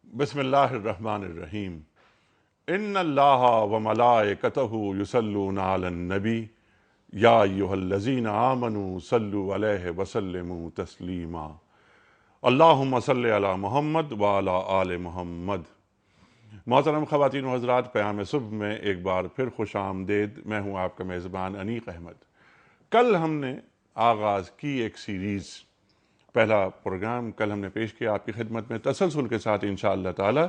بسم اللہ الرحمن الرحیم ان اللہ و ملائکتہ یصلون علی النبی یا ایھا الذین آمنوا صلوا علیہ وسلموا تسلیما اللہم صلی علی محمد وعلی آل محمد۔ محترم خواتین و حضرات، پیام صبح میں ایک بار پھر خوش آمدید۔ میں ہوں آپ کا میزبان انیق احمد۔ کل ہم نے آغاز کی ایک سیریز، پہلا پروگرام کل ہم نے پیش کیا آپ کی خدمت میں، تسلسل کے ساتھ انشاءاللہ تعالی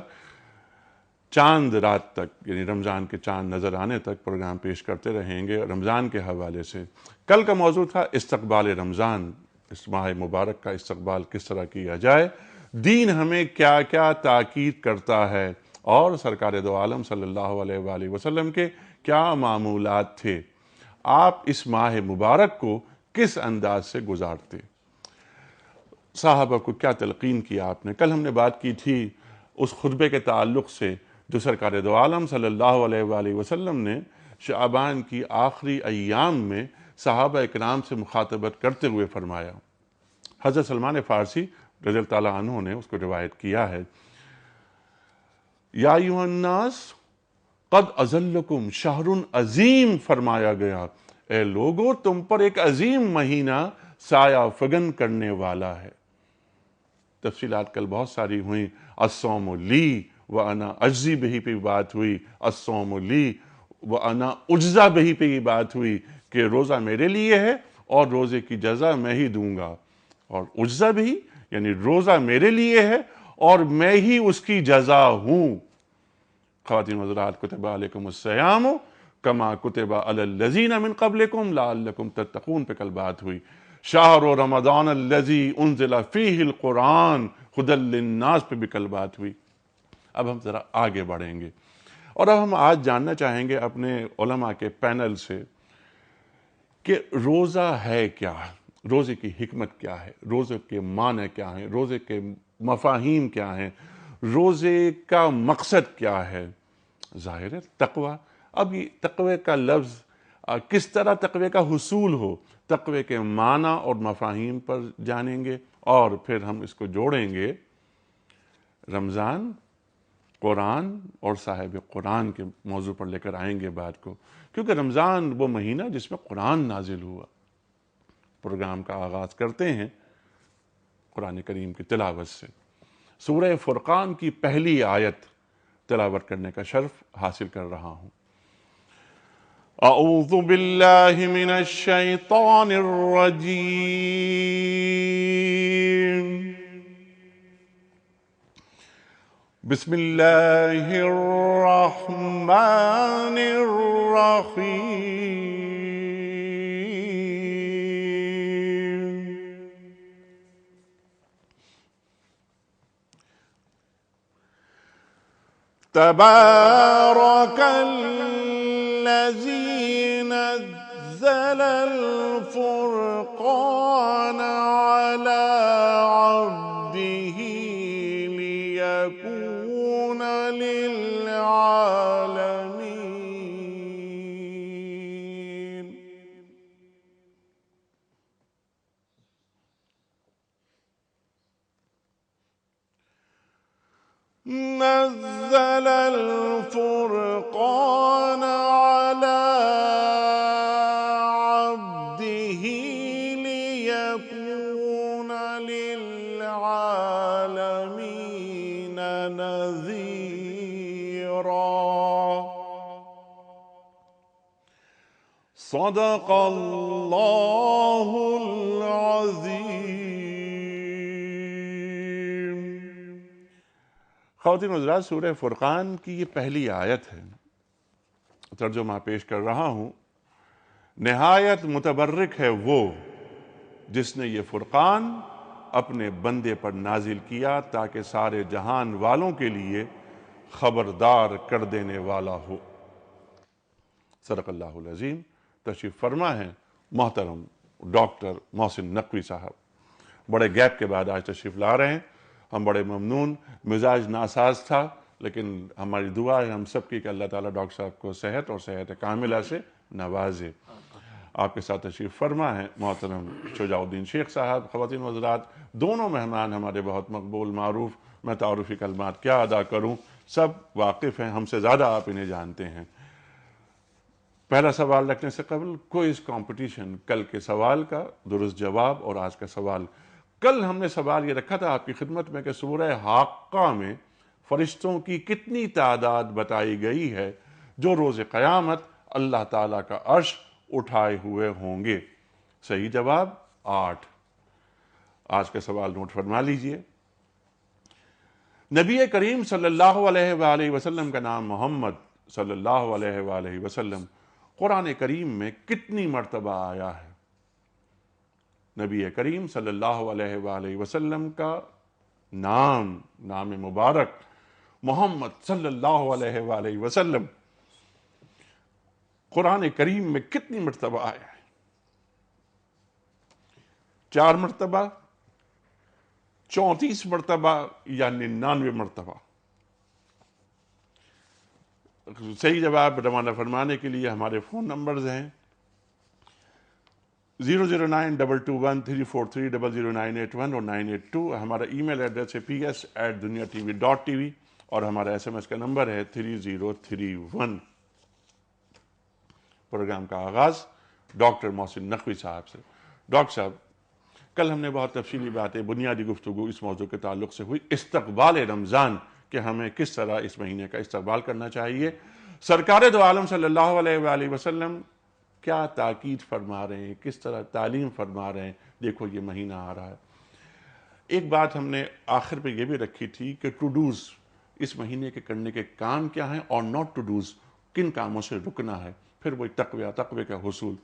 چاند رات تک، یعنی رمضان کے چاند نظر آنے تک پروگرام پیش کرتے رہیں گے رمضان کے حوالے سے۔ کل کا موضوع تھا استقبال رمضان، اس ماہ مبارک کا استقبال کس طرح کیا جائے، دین ہمیں کیا کیا تاکید کرتا ہے، اور سرکار دو عالم صلی اللہ علیہ وآلہ وسلم کے کیا معمولات تھے، آپ اس ماہ مبارک کو کس انداز سے گزارتے، صحابہ کو کیا تلقین کیا آپ نے۔ کل ہم نے بات کی تھی اس خطبے کے تعلق سے جو سرکار دو عالم صلی اللہ علیہ وآلہ وسلم نے شعبان کی آخری ایام میں صحابہ اکرام سے مخاطبت کرتے ہوئے فرمایا۔ حضرت سلمان فارسی رضی اللہ تعالیٰ عنہ نے اس کو روایت کیا ہے، یا ایھا الناس قد اظلکم شہر عظیم فرمایا گیا، اے لوگو تم پر ایک عظیم مہینہ سایہ فگن کرنے والا ہے۔ تفصیلات کل بہت ساری ہوئیں، الصوم لی وانا اجزی بہ پہ بات ہوئی، الصوم لی وانا اجزا بہ پہ یہ بات ہوئی کہ روزہ میرے لیے ہے اور روزے کی جزا میں ہی دوں گا، اور اجزا بھی یعنی روزہ میرے لیے ہے اور میں ہی اس کی جزا ہوں۔ خواتین و حضرات، کتب علیکم الصیام کما کتب علی الذین من قبلکم لعلکم تتقون پہ کل بات ہوئی۔ شہر رمضان الذی انزل فیہ القرآن ھدی للناس پہ بھی کل بات ہوئی۔ اب ہم ذرا آگے بڑھیں گے، اور اب ہم آج جاننا چاہیں گے اپنے علماء کے پینل سے کہ روزہ ہے کیا، روزے کی حکمت کیا ہے، روزے کے معنی کیا ہیں، روزے کے مفاہیم کیا ہیں، روزے کا مقصد کیا ہے۔ ظاہر ہے تقوی۔ اب یہ تقوی کا لفظ کس طرح تقوی کا حصول ہو، تقوی کے معنی اور مفاہیم پر جانیں گے، اور پھر ہم اس کو جوڑیں گے رمضان، قرآن اور صاحب قرآن کے موضوع پر لے کر آئیں گے بات کو، کیونکہ رمضان وہ مہینہ جس میں قرآن نازل ہوا۔ پروگرام کا آغاز کرتے ہیں قرآن کریم کی تلاوت سے۔ سورہ فرقان کی پہلی آیت تلاوت کرنے کا شرف حاصل کر رہا ہوں۔ اعوذ باللہ من الشیطان الرجیم، بسم اللہ الرحمن الرحیم۔ تبارک الذی نزل الفرقان علی عبدہ لیکون للعالمین۔ نزل الفرقان على عبده ليكون للعالمين نذيرا۔ صدق اللہ العظیم۔ خواتین و حضرات، سورہ فرقان کی یہ پہلی آیت ہے، ترجمہ پیش کر رہا ہوں۔ نہایت متبرک ہے وہ جس نے یہ فرقان اپنے بندے پر نازل کیا تاکہ سارے جہان والوں کے لیے خبردار کر دینے والا ہو۔ صدق اللہ العظیم۔ تشریف فرما ہے محترم ڈاکٹر محسن نقوی صاحب، بڑے گیپ کے بعد آج تشریف لا رہے ہیں، ہم بڑے ممنون۔ مزاج ناساز تھا، لیکن ہماری دعا ہے ہم سب کی کہ اللہ تعالیٰ ڈاکٹر صاحب کو صحت اور صحت کاملہ سے نوازے۔ آپ کے ساتھ تشریف فرما ہے محترم شجاع الدین شیخ صاحب۔ خواتین و حضرات، دونوں مہمان ہمارے بہت مقبول، معروف، میں تعارفی کلمات کیا ادا کروں، سب واقف ہیں، ہم سے زیادہ آپ انہیں جانتے ہیں۔ پہلا سوال رکھنے سے قبل کوئز کمپٹیشن، کل کے سوال کا درست جواب اور آج کا سوال۔ کل ہم نے سوال یہ رکھا تھا آپ کی خدمت میں کہ سورہ حاقہ میں فرشتوں کی کتنی تعداد بتائی گئی ہے جو روز قیامت اللہ تعالیٰ کا عرش اٹھائے ہوئے ہوں گے؟ صحیح جواب 8۔ آج کا سوال نوٹ فرما لیجئے۔ نبی کریم صلی اللہ علیہ وآلہ وسلم کا نام محمد صلی اللہ علیہ وآلہ وسلم قرآن کریم میں کتنی مرتبہ آیا ہے؟ نبی کریم صلی اللہ علیہ وآلہ وسلم کا نام مبارک محمد صلی اللہ علیہ وآلہ وسلم قرآن کریم میں کتنی مرتبہ آیا ہے؟ 4 مرتبہ، 34 مرتبہ یا 99 مرتبہ؟ صحیح جواب روانہ فرمانے کے لیے ہمارے فون نمبرز ہیں 009221343000981 اور 982۔ ہمارا ای میل ایڈریس ہے ps@duniatv.tv اور ہمارا SMS کا نمبر ہے 3031۔ پروگرام کا آغاز ڈاکٹر محسن نقوی صاحب سے۔ ڈاکٹر صاحب، کل ہم نے بہت تفصیلی باتیں، بنیادی گفتگو اس موضوع کے تعلق سے ہوئی، استقبال رمضان، کہ ہمیں کس طرح اس مہینے کا استقبال کرنا چاہیے۔ سرکار دو عالم صلی اللہ علیہ وآلہ وسلم کیا تاکید فرما رہے ہیں، کس طرح تعلیم فرما رہے ہیں؟ دیکھو یہ مہینہ آ رہا ہے۔ ایک بات ہم نے آخر پہ یہ بھی رکھی تھی کہ ٹو ڈوز، اس مہینے کے کرنے کے کام کیا ہیں، اور ناٹ ٹو ڈوز، کن کاموں سے رکنا ہے، پھر وہی تقوی کا حصول۔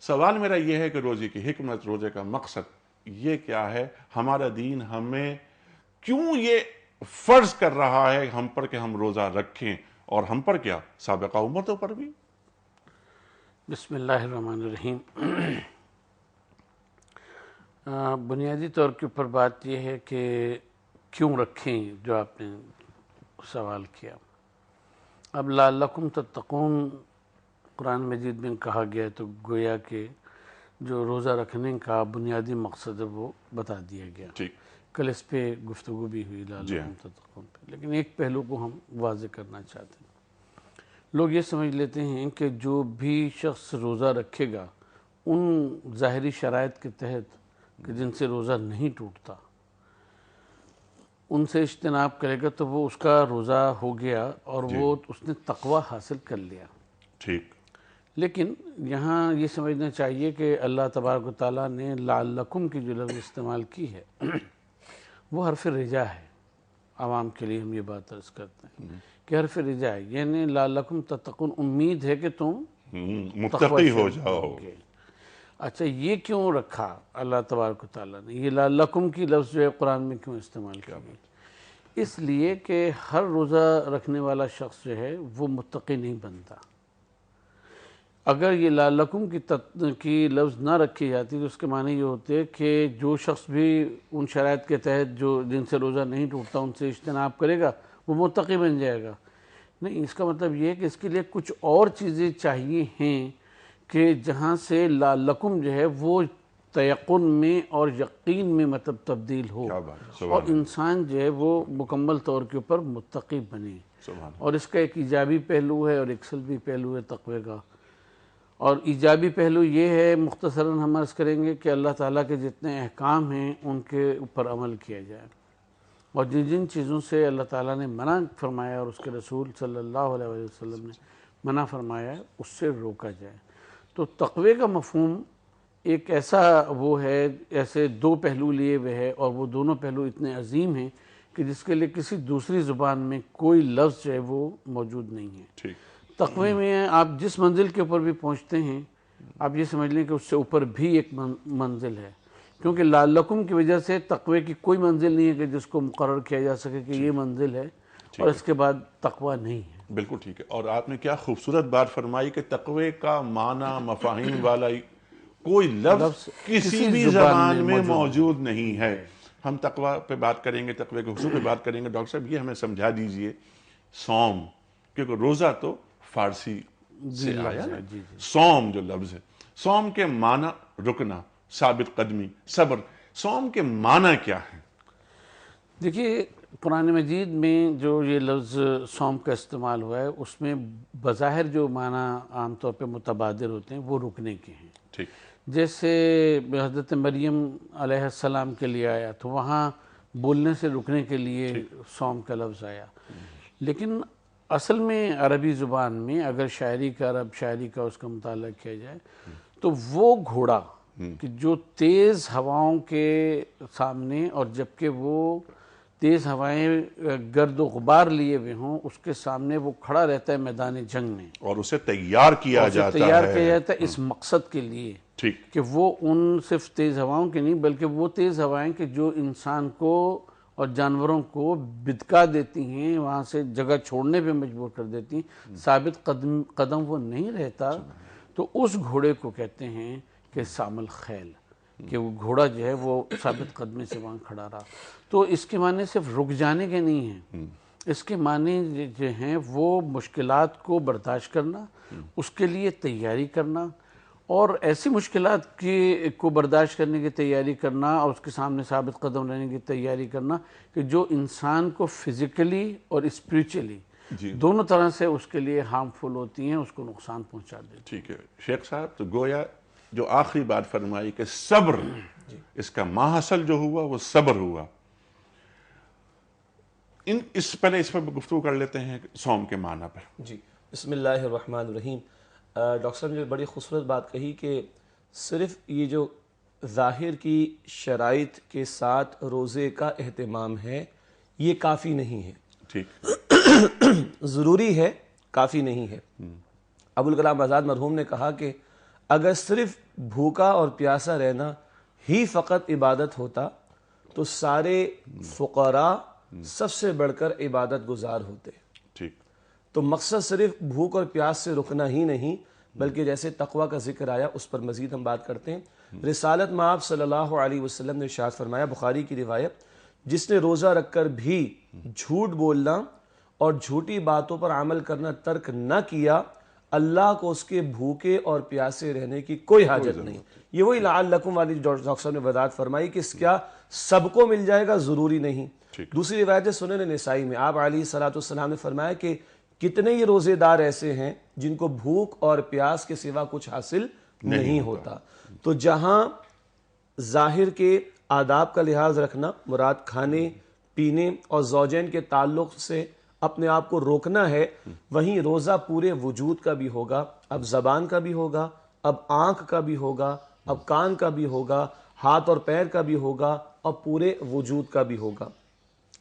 سوال میرا یہ ہے کہ روزے کی حکمت، روزے کا مقصد یہ کیا ہے؟ ہمارا دین ہمیں کیوں یہ فرض کر رہا ہے ہم پر کہ ہم روزہ رکھیں، اور ہم پر کیا، سابقہ امتوں پر بھی؟ بسم اللہ الرحمن الرحیم۔ بنیادی طور کے اوپر بات یہ ہے کہ کیوں رکھیں، جو آپ نے سوال کیا۔ اب لعلکم تتقون قرآن مجید میں کہا گیا، تو گویا کہ جو روزہ رکھنے کا بنیادی مقصد ہے وہ بتا دیا گیا۔ کل اس پہ گفتگو بھی ہوئی لعلکم تتقون پہ، لیکن ایک پہلو کو ہم واضح کرنا چاہتے ہیں۔ لوگ یہ سمجھ لیتے ہیں کہ جو بھی شخص روزہ رکھے گا ان ظاہری شرائط کے تحت کہ جن سے روزہ نہیں ٹوٹتا، ان سے اجتناب کرے گا تو وہ اس کا روزہ ہو گیا اور وہ اس نے تقوی حاصل کر لیا۔ ٹھیک۔ لیکن یہاں یہ سمجھنا چاہیے کہ اللہ تبارک و تعالیٰ نے لعلکم کی جو لفظ استعمال کی ہے وہ حرف رجا ہے۔ عوام کے لیے ہم یہ بات عرض کرتے ہیں کہ حرف رجا ہے، یعنی لعلکم تتقون، امید ہے کہ تم متقی ہو جاؤ۔ اچھا، یہ کیوں رکھا اللہ تبارک و تعالیٰ نے؟ یہ لعلکم کی لفظ جو ہے قرآن میں کیوں استعمال کیا گیا؟ اس لیے کہ ہر روزہ رکھنے والا شخص جو ہے وہ متقی نہیں بنتا۔ اگر یہ لعلکم کی لفظ نہ رکھی جاتی تو اس کے معنی یہ ہوتے کہ جو شخص بھی ان شرائط کے تحت جو جن سے روزہ نہیں ٹوٹتا ان سے اجتناب کرے گا وہ متقی بن جائے گا۔ نہیں، اس کا مطلب یہ ہے کہ اس کے لیے کچھ اور چیزیں چاہیے ہیں کہ جہاں سے لعلکم جو ہے وہ تیقن میں اور یقین میں مطلب تبدیل ہو، اور انسان جو ہے وہ مکمل طور کے اوپر متقی بنے۔ اور اس کا ایک ایجابی پہلو ہے اور ایک سلبی پہلو ہے تقوی کا۔ اور ایجابی پہلو یہ ہے، مختصراً ہم عرض کریں گے، کہ اللہ تعالیٰ کے جتنے احکام ہیں ان کے اوپر عمل کیا جائے، اور جن جن چیزوں سے اللہ تعالیٰ نے منع فرمایا اور اس کے رسول صلی اللہ علیہ وسلم نے منع فرمایا اس سے روکا جائے۔ تو تقوی کا مفہوم ایک ایسا وہ ہے، ایسے دو پہلو لیے ہوئے ہے، اور وہ دونوں پہلو اتنے عظیم ہیں کہ جس کے لیے کسی دوسری زبان میں کوئی لفظ جو ہے وہ موجود نہیں ہے۔ تقوی میں آپ جس منزل کے اوپر بھی پہنچتے ہیں آپ یہ سمجھ لیں کہ اس سے اوپر بھی ایک منزل ہے، کیونکہ لعلکم کی وجہ سے تقوی کی کوئی منزل نہیں ہے کہ جس کو مقرر کیا جا سکے کہ یہ منزل ہے اور اس کے بعد تقوی نہیں ہے۔ بالکل ٹھیک ہے۔ اور آپ نے کیا خوبصورت بات فرمائی کہ تقوی کا معنی مفاہیم والا کوئی لفظ کسی بھی زبان میں موجود نہیں ہے۔ ہم تقوی پہ بات کریں گے، تقوی کے حصول پہ بات کریں گے۔ ڈاکٹر صاحب یہ ہمیں سمجھا دیجئے، صوم، کیونکہ روزہ تو فارسی سے آیا نا، صوم جو لفظ ہے، صوم کے معنی رکنا، ثابت قدمی، صبر، صوم کے معنی کیا ہے؟ دیکھیے قرآن مجید میں جو یہ لفظ صوم کا استعمال ہوا ہے اس میں بظاہر جو معنی عام طور پہ متبادر ہوتے ہیں وہ رکنے کے ہیں. ٹھیک. جیسے حضرت مریم علیہ السلام کے لیے آیا تو وہاں بولنے سے رکنے کے لیے صوم کا لفظ آیا. لیکن اصل میں عربی زبان میں اگر شاعری کا اس کا مطالعہ کیا جائے تو وہ گھوڑا کہ جو تیز ہواؤں کے سامنے، اور جبکہ وہ تیز ہوائیں گرد و غبار لیے ہوئے ہوں، اس کے سامنے وہ کھڑا رہتا ہے میدان جنگ میں، اور اسے تیار کیا جاتا ہے اس مقصد کے لیے ٹھیک کہ وہ ان صرف تیز ہواؤں کے نہیں بلکہ وہ تیز ہوائیں کہ جو انسان کو اور جانوروں کو بدکا دیتی ہیں، وہاں سے جگہ چھوڑنے پہ مجبور کر دیتی ہیں، ثابت قدم وہ نہیں رہتا. تو اس گھوڑے کو کہتے ہیں کہ سام الخیل، کہ وہ گھوڑا جو ہے وہ ثابت قدمی سے وہاں کھڑا رہا. تو اس کے معنی صرف رک جانے کے نہیں ہیں، اس کے معنی جو ہیں وہ مشکلات کو برداشت کرنا، اس کے لیے تیاری کرنا، اور ایسی مشکلات کو برداشت کرنے کی تیاری کرنا اور اس کے سامنے ثابت قدم رہنے کی تیاری کرنا کہ جو انسان کو فزیکلی اور اسپریچولی دونوں طرح سے اس کے لیے ہارمفل ہوتی ہیں، اس کو نقصان پہنچا دیتی ہیں. ٹھیک ہے شیخ صاحب، تو گویا جو آخری بات فرمائی کہ صبر، اس کا ماحصل جو ہوا وہ صبر ہوا. پہلے اس پر گفتگو کر لیتے ہیں صوم کے معنی پر. جی بسم اللہ الرحمن الرحیم. ڈاکٹر صاحب نے بڑی خوبصورت بات کہی کہ صرف یہ جو ظاہر کی شرائط کے ساتھ روزے کا اہتمام ہے یہ کافی نہیں ہے. ٹھیک. ضروری ہے، کافی نہیں ہے. ابوالکلام آزاد مرحوم نے کہا کہ اگر صرف بھوکا اور پیاسا رہنا ہی فقط عبادت ہوتا تو سارے فقراء سب سے بڑھ کر عبادت گزار ہوتے. ٹھیک. تو مقصد صرف بھوک اور پیاس سے رکنا ہی نہیں بلکہ جیسے تقوی کا ذکر آیا اس پر مزید ہم بات کرتے ہیں. رسالت میں آپ صلی اللہ علیہ وسلم نے ارشاد فرمایا، بخاری کی روایت، جس نے روزہ رکھ کر بھی جھوٹ بولنا اور جھوٹی باتوں پر عمل کرنا ترک نہ کیا، اللہ کو اس کے بھوکے اور پیاسے رہنے کی کوئی حاجت نہیں. یہ وہی لعلکم والی ڈاکٹر صاحب نے وضاحت فرمائی کہ اس کیا سب کو مل جائے گا، ضروری نہیں. دوسری روایت سنن نسائی میں آپ علیہ الصلوۃ والسلام نے فرمایا کہ کتنے ہی روزے دار ایسے ہیں جن کو بھوک اور پیاس کے سوا کچھ حاصل نہیں ہوتا. تو جہاں ظاہر کے آداب کا لحاظ رکھنا مراد کھانے پینے اور زوجین کے تعلق سے اپنے آپ کو روکنا ہے، وہیں روزہ پورے وجود کا بھی ہوگا. اب زبان کا بھی ہوگا، اب آنکھ کا بھی ہوگا، اب کان کا بھی ہوگا، ہاتھ اور پیر کا بھی ہوگا، اور پورے وجود کا بھی ہوگا.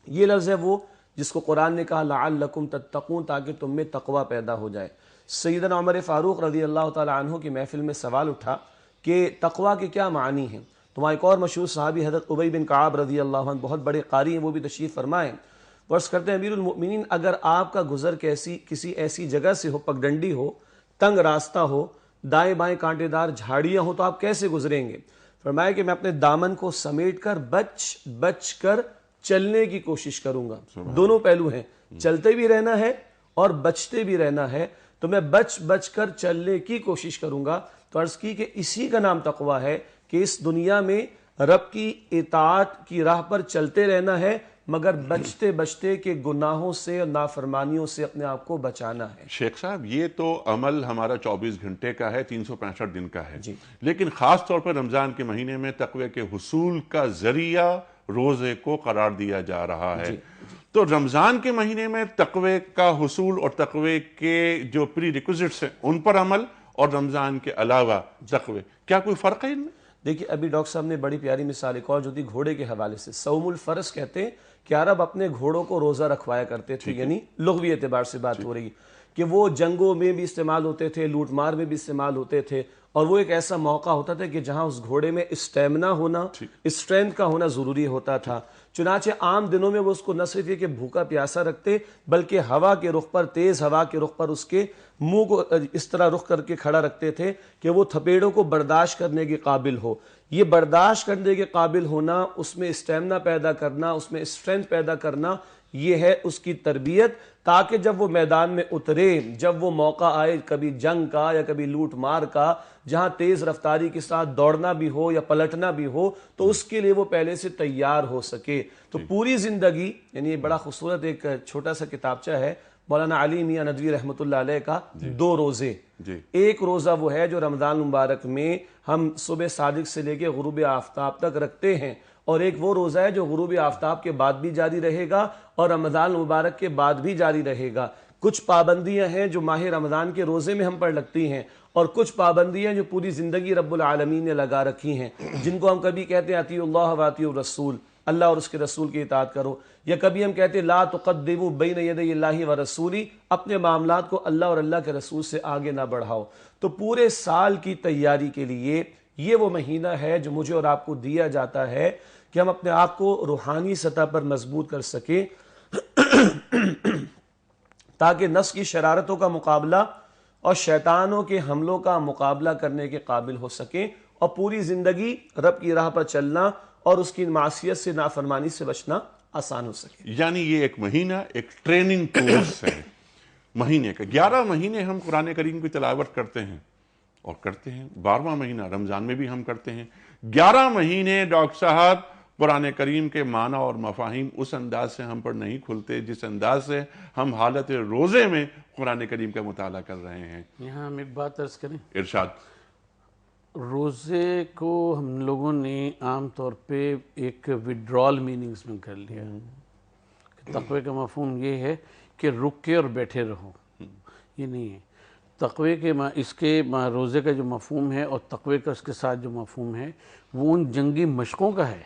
یہ لفظ ہے وہ جس کو قرآن نے کہا لعلکم تتقون، تاکہ تم میں تقوی پیدا ہو جائے. سیدنا عمر فاروق رضی اللہ تعالی عنہ کی محفل میں سوال اٹھا کہ تقوی کے کیا معنی ہیں. تو وہاں ایک اور مشہور صحابی حضرت ابی بن کعب رضی اللہ عنہ، بہت بڑے قاری ہیں، وہ بھی تشریف فرمائیں. ورث کرتے ہیں امیر المؤمنین، اگر آپ کا گزر کسی ایسی جگہ سے ہو، پگڈنڈی ہو، تنگ راستہ ہو، دائیں بائیں کانٹے دار جھاڑیاں ہوں، تو آپ کیسے گزریں گے؟ فرمایا کہ میں اپنے دامن کو سمیٹ کر بچ کر چلنے کی کوشش کروں گا. دونوں پہلو ہیں، چلتے بھی رہنا ہے اور بچتے بھی رہنا ہے. تو میں بچ کر چلنے کی کوشش کروں گا. تو عرض کی کہ اسی کا نام تقوی ہے کہ اس دنیا میں رب کی اطاعت کی راہ پر چلتے رہنا ہے، مگر بچتے کہ گناہوں سے اور نافرمانیوں سے اپنے آپ کو بچانا ہے. شیخ صاحب، یہ تو عمل ہمارا 24 گھنٹے کا ہے، 365 دن کا ہے. لیکن خاص طور پر رمضان کے مہینے میں تقوی کے حصول کا ذریعہ روزے کو قرار دیا جا رہا ہے. تو رمضان کے مہینے میں تقوی کا حصول اور تقوی کے جو پری ریکوزٹس ہیں ان پر عمل، اور رمضان کے علاوہ تقوی، کیا کوئی فرق ہے ان میں؟ دیکھیے ابھی ڈاکٹر صاحب نے بڑی پیاری مثال ایک اور جو تھی گھوڑے کے حوالے سے. صوم الفرس کہتے ہیں کہ عرب اپنے گھوڑوں کو روزہ رکھوایا کرتے تھے، یعنی لغوی اعتبار سے بات ہو رہی کہ وہ جنگوں میں بھی استعمال ہوتے تھے، لوٹ مار میں بھی استعمال ہوتے تھے، اور وہ ایک ایسا موقع ہوتا تھا کہ جہاں اس گھوڑے میں اسٹیمنا ہونا، اسٹرینتھ کا ہونا ضروری ہوتا تھا. چنانچہ عام دنوں میں وہ اس کو نہ صرف یہ کہ بھوکا پیاسا رکھتے بلکہ ہوا کے رخ پر، تیز ہوا کے رخ پر اس کے منہ کو اس طرح رخ کر کے کھڑا رکھتے تھے کہ وہ تھپیڑوں کو برداشت کرنے کے قابل ہو. یہ برداشت کرنے کے قابل ہونا، اس میں اسٹیمنا پیدا کرنا، اس میں اسٹرینتھ پیدا کرنا، یہ ہے اس کی تربیت، تاکہ جب وہ میدان میں اترے، جب وہ موقع آئے کبھی جنگ کا یا کبھی لوٹ مار کا، جہاں تیز رفتاری کے ساتھ دوڑنا بھی ہو یا پلٹنا بھی ہو، تو اس کے لیے وہ پہلے سے تیار ہو سکے۔ تو پوری زندگی، یعنی یہ بڑا خوبصورت ایک چھوٹا سا کتابچہ ہے مولانا علی میاں ندوی رحمۃ اللہ علیہ کا، 2 روزے۔ ایک روزہ وہ ہے جو رمضان المبارک میں ہم صبح صادق سے لے کے غروب آفتاب تک رکھتے ہیں، اور ایک وہ روزہ ہے جو غروب آفتاب کے بعد بھی جاری رہے گا اور رمضان المبارک کے بعد بھی جاری رہے گا۔ کچھ پابندیاں ہیں جو ماہ رمضان کے روزے میں ہم پر لگتی ہیں، اور کچھ پابندیاں جو پوری زندگی رب العالمین نے لگا رکھی ہیں، جن کو ہم کبھی کہتے ہیں اطیعوا اللہ و اطیعوا الرسول، اللہ اور اس کے رسول کی اطاعت کرو، یا کبھی ہم کہتے ہیں لا تقدموا بین یدی اللہ و رسولی، اپنے معاملات کو اللہ اور اللہ کے رسول سے آگے نہ بڑھاؤ۔ تو پورے سال کی تیاری کے لیے یہ وہ مہینہ ہے جو مجھے اور آپ کو دیا جاتا ہے کہ ہم اپنے آپ کو روحانی سطح پر مضبوط کر سکیں، تاکہ نفس کی شرارتوں کا مقابلہ اور شیطانوں کے حملوں کا مقابلہ کرنے کے قابل ہو سکیں، اور پوری زندگی رب کی راہ پر چلنا اور اس کی معصیت سے، نافرمانی سے بچنا آسان ہو سکے۔ یعنی یہ ایک مہینہ ایک ٹریننگ کورس ہے، مہینے کا 11 مہینے ہم قرآن کریم کی تلاوت کرتے ہیں اور کرتے ہیں، 12واں مہینہ رمضان میں بھی ہم کرتے ہیں۔ 11 مہینے ڈاکٹر صاحب قرآن کریم کے معنی اور مفاہیم اس انداز سے ہم پر نہیں کھلتے جس انداز سے ہم حالت روزے میں قرآن کریم کا مطالعہ کر رہے ہیں۔ یہاں ہم ایک بات عرض کریں، ارشاد۔ روزے کو ہم لوگوں نے عام طور پہ ایک وڈرال میننگز میں کر لیا۔ تقوی کا مفہوم یہ ہے کہ رک کے اور بیٹھے رہو، یہ نہیں ہے۔ تقوی کے اس کے روزے کا جو مفہوم ہے اور تقوی کا اس کے ساتھ جو مفہوم ہے وہ ان جنگی مشقوں کا ہے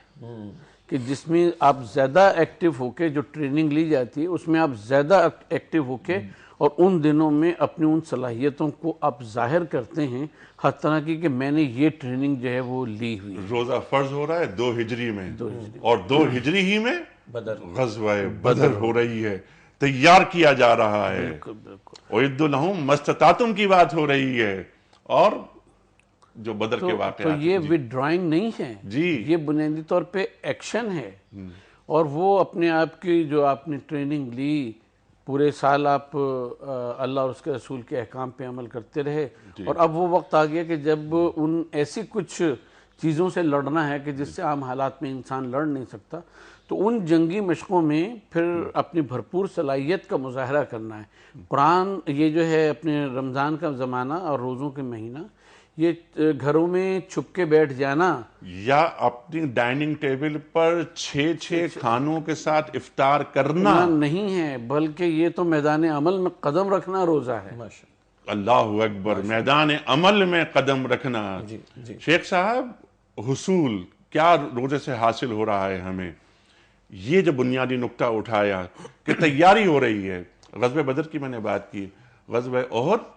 کہ جس میں آپ زیادہ ایکٹیو ہو کے، جو ٹریننگ لی جاتی ہے اس میں آپ زیادہ ایکٹیو ہو کے اور ان دنوں میں اپنی ان صلاحیتوں کو آپ ظاہر کرتے ہیں ہر طرح کی کہ میں نے یہ ٹریننگ جو ہے وہ لی ہوئی۔ روزہ فرض ہو رہا ہے 2 ہجری میں، اور 2 ہجری ہی میں غزوہ بدر ہو رہی ہے، تیار کیا جا رہا ہے، اعدوا لہم ما استطعتم کی بات ہو رہی ہے، اور جو بدر کے واقعات۔ تو یہ وڈرائنگ نہیں ہے، یہ بنیادی طور پہ ایکشن ہے، اور وہ اپنے آپ کی جو آپ نے ٹریننگ لی، پورے سال آپ اللہ اور اس کے رسول کے احکام پہ عمل کرتے رہے، اور اب وہ وقت آ گیا کہ جب ان ایسی کچھ چیزوں سے لڑنا ہے کہ جس سے عام حالات میں انسان لڑ نہیں سکتا، تو ان جنگی مشقوں میں پھر اپنی بھرپور صلاحیت کا مظاہرہ کرنا ہے۔ قرآن یہ جو ہے اپنے رمضان کا زمانہ اور روزوں کے مہینہ، یہ گھروں میں چھپ کے بیٹھ جانا یا اپنی ڈائننگ ٹیبل پر 6 کھانوں کے ساتھ افطار کرنا نہیں ہے، بلکہ یہ تو میدان عمل میں قدم رکھنا روزہ ہے۔ اللہ اکبر، میدان عمل میں قدم رکھنا۔ شیخ صاحب، حصول کیا روزے سے حاصل ہو رہا ہے ہمیں؟ یہ جو بنیادی نقطہ اٹھایا کہ تیاری ہو رہی ہے۔ غزوہ بدر کی میں نے بات کی، غزوہ احد،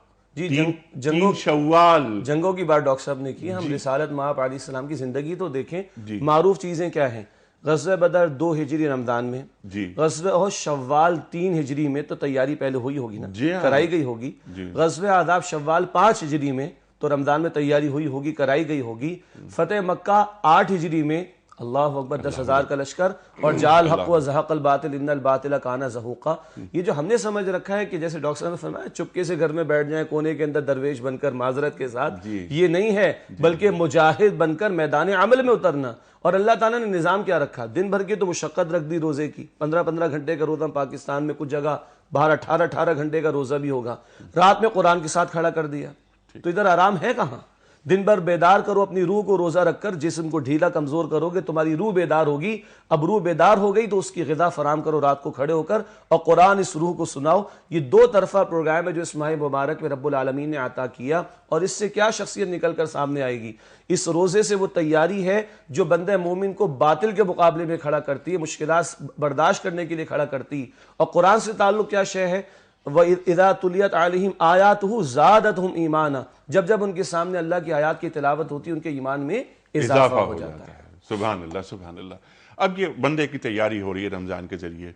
شوال، جنگوں کی بات ڈاکٹر صاحب نے کی۔ ہم رسالت مآب علیہ السلام کی زندگی تو دیکھیں، معروف چیزیں کیا ہیں؟ غزوہ بدر 2 ہجری رمضان میں، غزوہ احد شوال 3 ہجری میں، تو تیاری پہلے ہوئی ہوگی نا، کرائی گئی ہوگی۔ غزوہ احزاب شوال 5 ہجری میں، تو رمضان میں تیاری ہوئی ہوگی، کرائی گئی ہوگی۔ فتح مکہ 8 ہجری میں، اللہ اکبر، 10,000 کا لشکر، اور جاء الحق وزهق الباطل ان الباطل کان زہوقا۔ یہ جو ہم نے سمجھ رکھا ہے کہ جیسے ڈاکٹر صاحب نے فرمایا چپکے سے گھر میں بیٹھ جائیں کونے کے اندر درویش بن کر معذرت کے ساتھ، یہ نہیں ہے، بلکہ مجاہد بن کر میدان عمل میں اترنا۔ اور اللہ تعالیٰ نے نظام کیا رکھا؟ دن بھر کی تو مشقت رکھ دی روزے کی، 15 گھنٹے کا روزہ، پاکستان میں کچھ جگہ باہر 18 گھنٹے کا روزہ بھی ہوگا، رات میں قرآن کے ساتھ کھڑا کر دیا، تو ادھر آرام ہے کہاں؟ دن بھر بیدار کرو اپنی روح کو روزہ رکھ کر، جسم کو ڈھیلا کمزور کرو گے تمہاری روح بیدار ہوگی۔ اب روح بیدار ہو گئی تو اس کی غذا فراہم کرو رات کو کھڑے ہو کر، اور قرآن اس روح کو سناؤ۔ یہ 2 طرفہ پروگرام ہے جو اس ماہ مبارک میں رب العالمین نے عطا کیا، اور اس سے کیا شخصیت نکل کر سامنے آئے گی؟ اس روزے سے وہ تیاری ہے جو بندہ مومن کو باطل کے مقابلے میں کھڑا کرتی ہے، مشکلات برداشت کرنے کے لیے کھڑا کرتی۔ اور قرآن سے تعلق کیا شے ہے؟ وَإِذَا تُلِيَتْ عَلَيْهِمْ آيَاتُهُ زَادَتْهُمْ إِيمَانًا، جب ان کے سامنے اللہ کی آیات کی تلاوت ہوتی ہے ان کے ایمان میں اضافہ ہو جاتا ہے۔ سبحان اللہ، سبحان اللہ۔ اب یہ بندے کی تیاری ہو رہی ہے رمضان کے ذریعے۔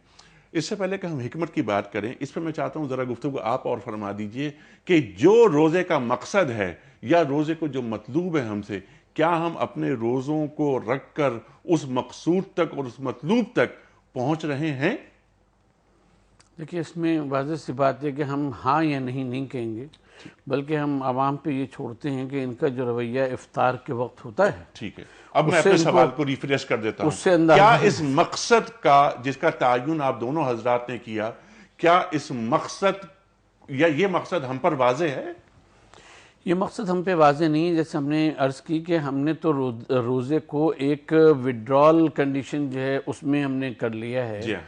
اس سے پہلے کہ ہم حکمت کی بات کریں، اس پہ میں چاہتا ہوں ذرا گفتگو آپ اور فرما دیجئے کہ جو روزے کا مقصد ہے یا روزے کو جو مطلوب ہے ہم سے، کیا ہم اپنے روزوں کو رکھ کر اس مقصود تک اور اس مطلوب تک پہنچ رہے ہیں؟ دیکھیے اس میں واضح سی بات ہے کہ ہم ہاں یا نہیں کہیں گے، بلکہ ہم عوام پہ یہ چھوڑتے ہیں کہ ان کا جو رویہ افطار کے وقت ہوتا ہے، ٹھیک ہے، اب میں اپنے سوال کو ریفریش کر دیتا اس سے ہوں. اندازہ کیا اس مقصد کا جس کا تعین آپ دونوں حضرات نے کیا، کیا اس مقصد یا یہ مقصد ہم پر واضح ہے؟ یہ مقصد ہم پہ واضح نہیں ہے. جیسے ہم نے عرض کی کہ ہم نے تو روزے کو ایک وڈرال کنڈیشن جو ہے اس میں ہم نے کر لیا ہے، جی ہاں.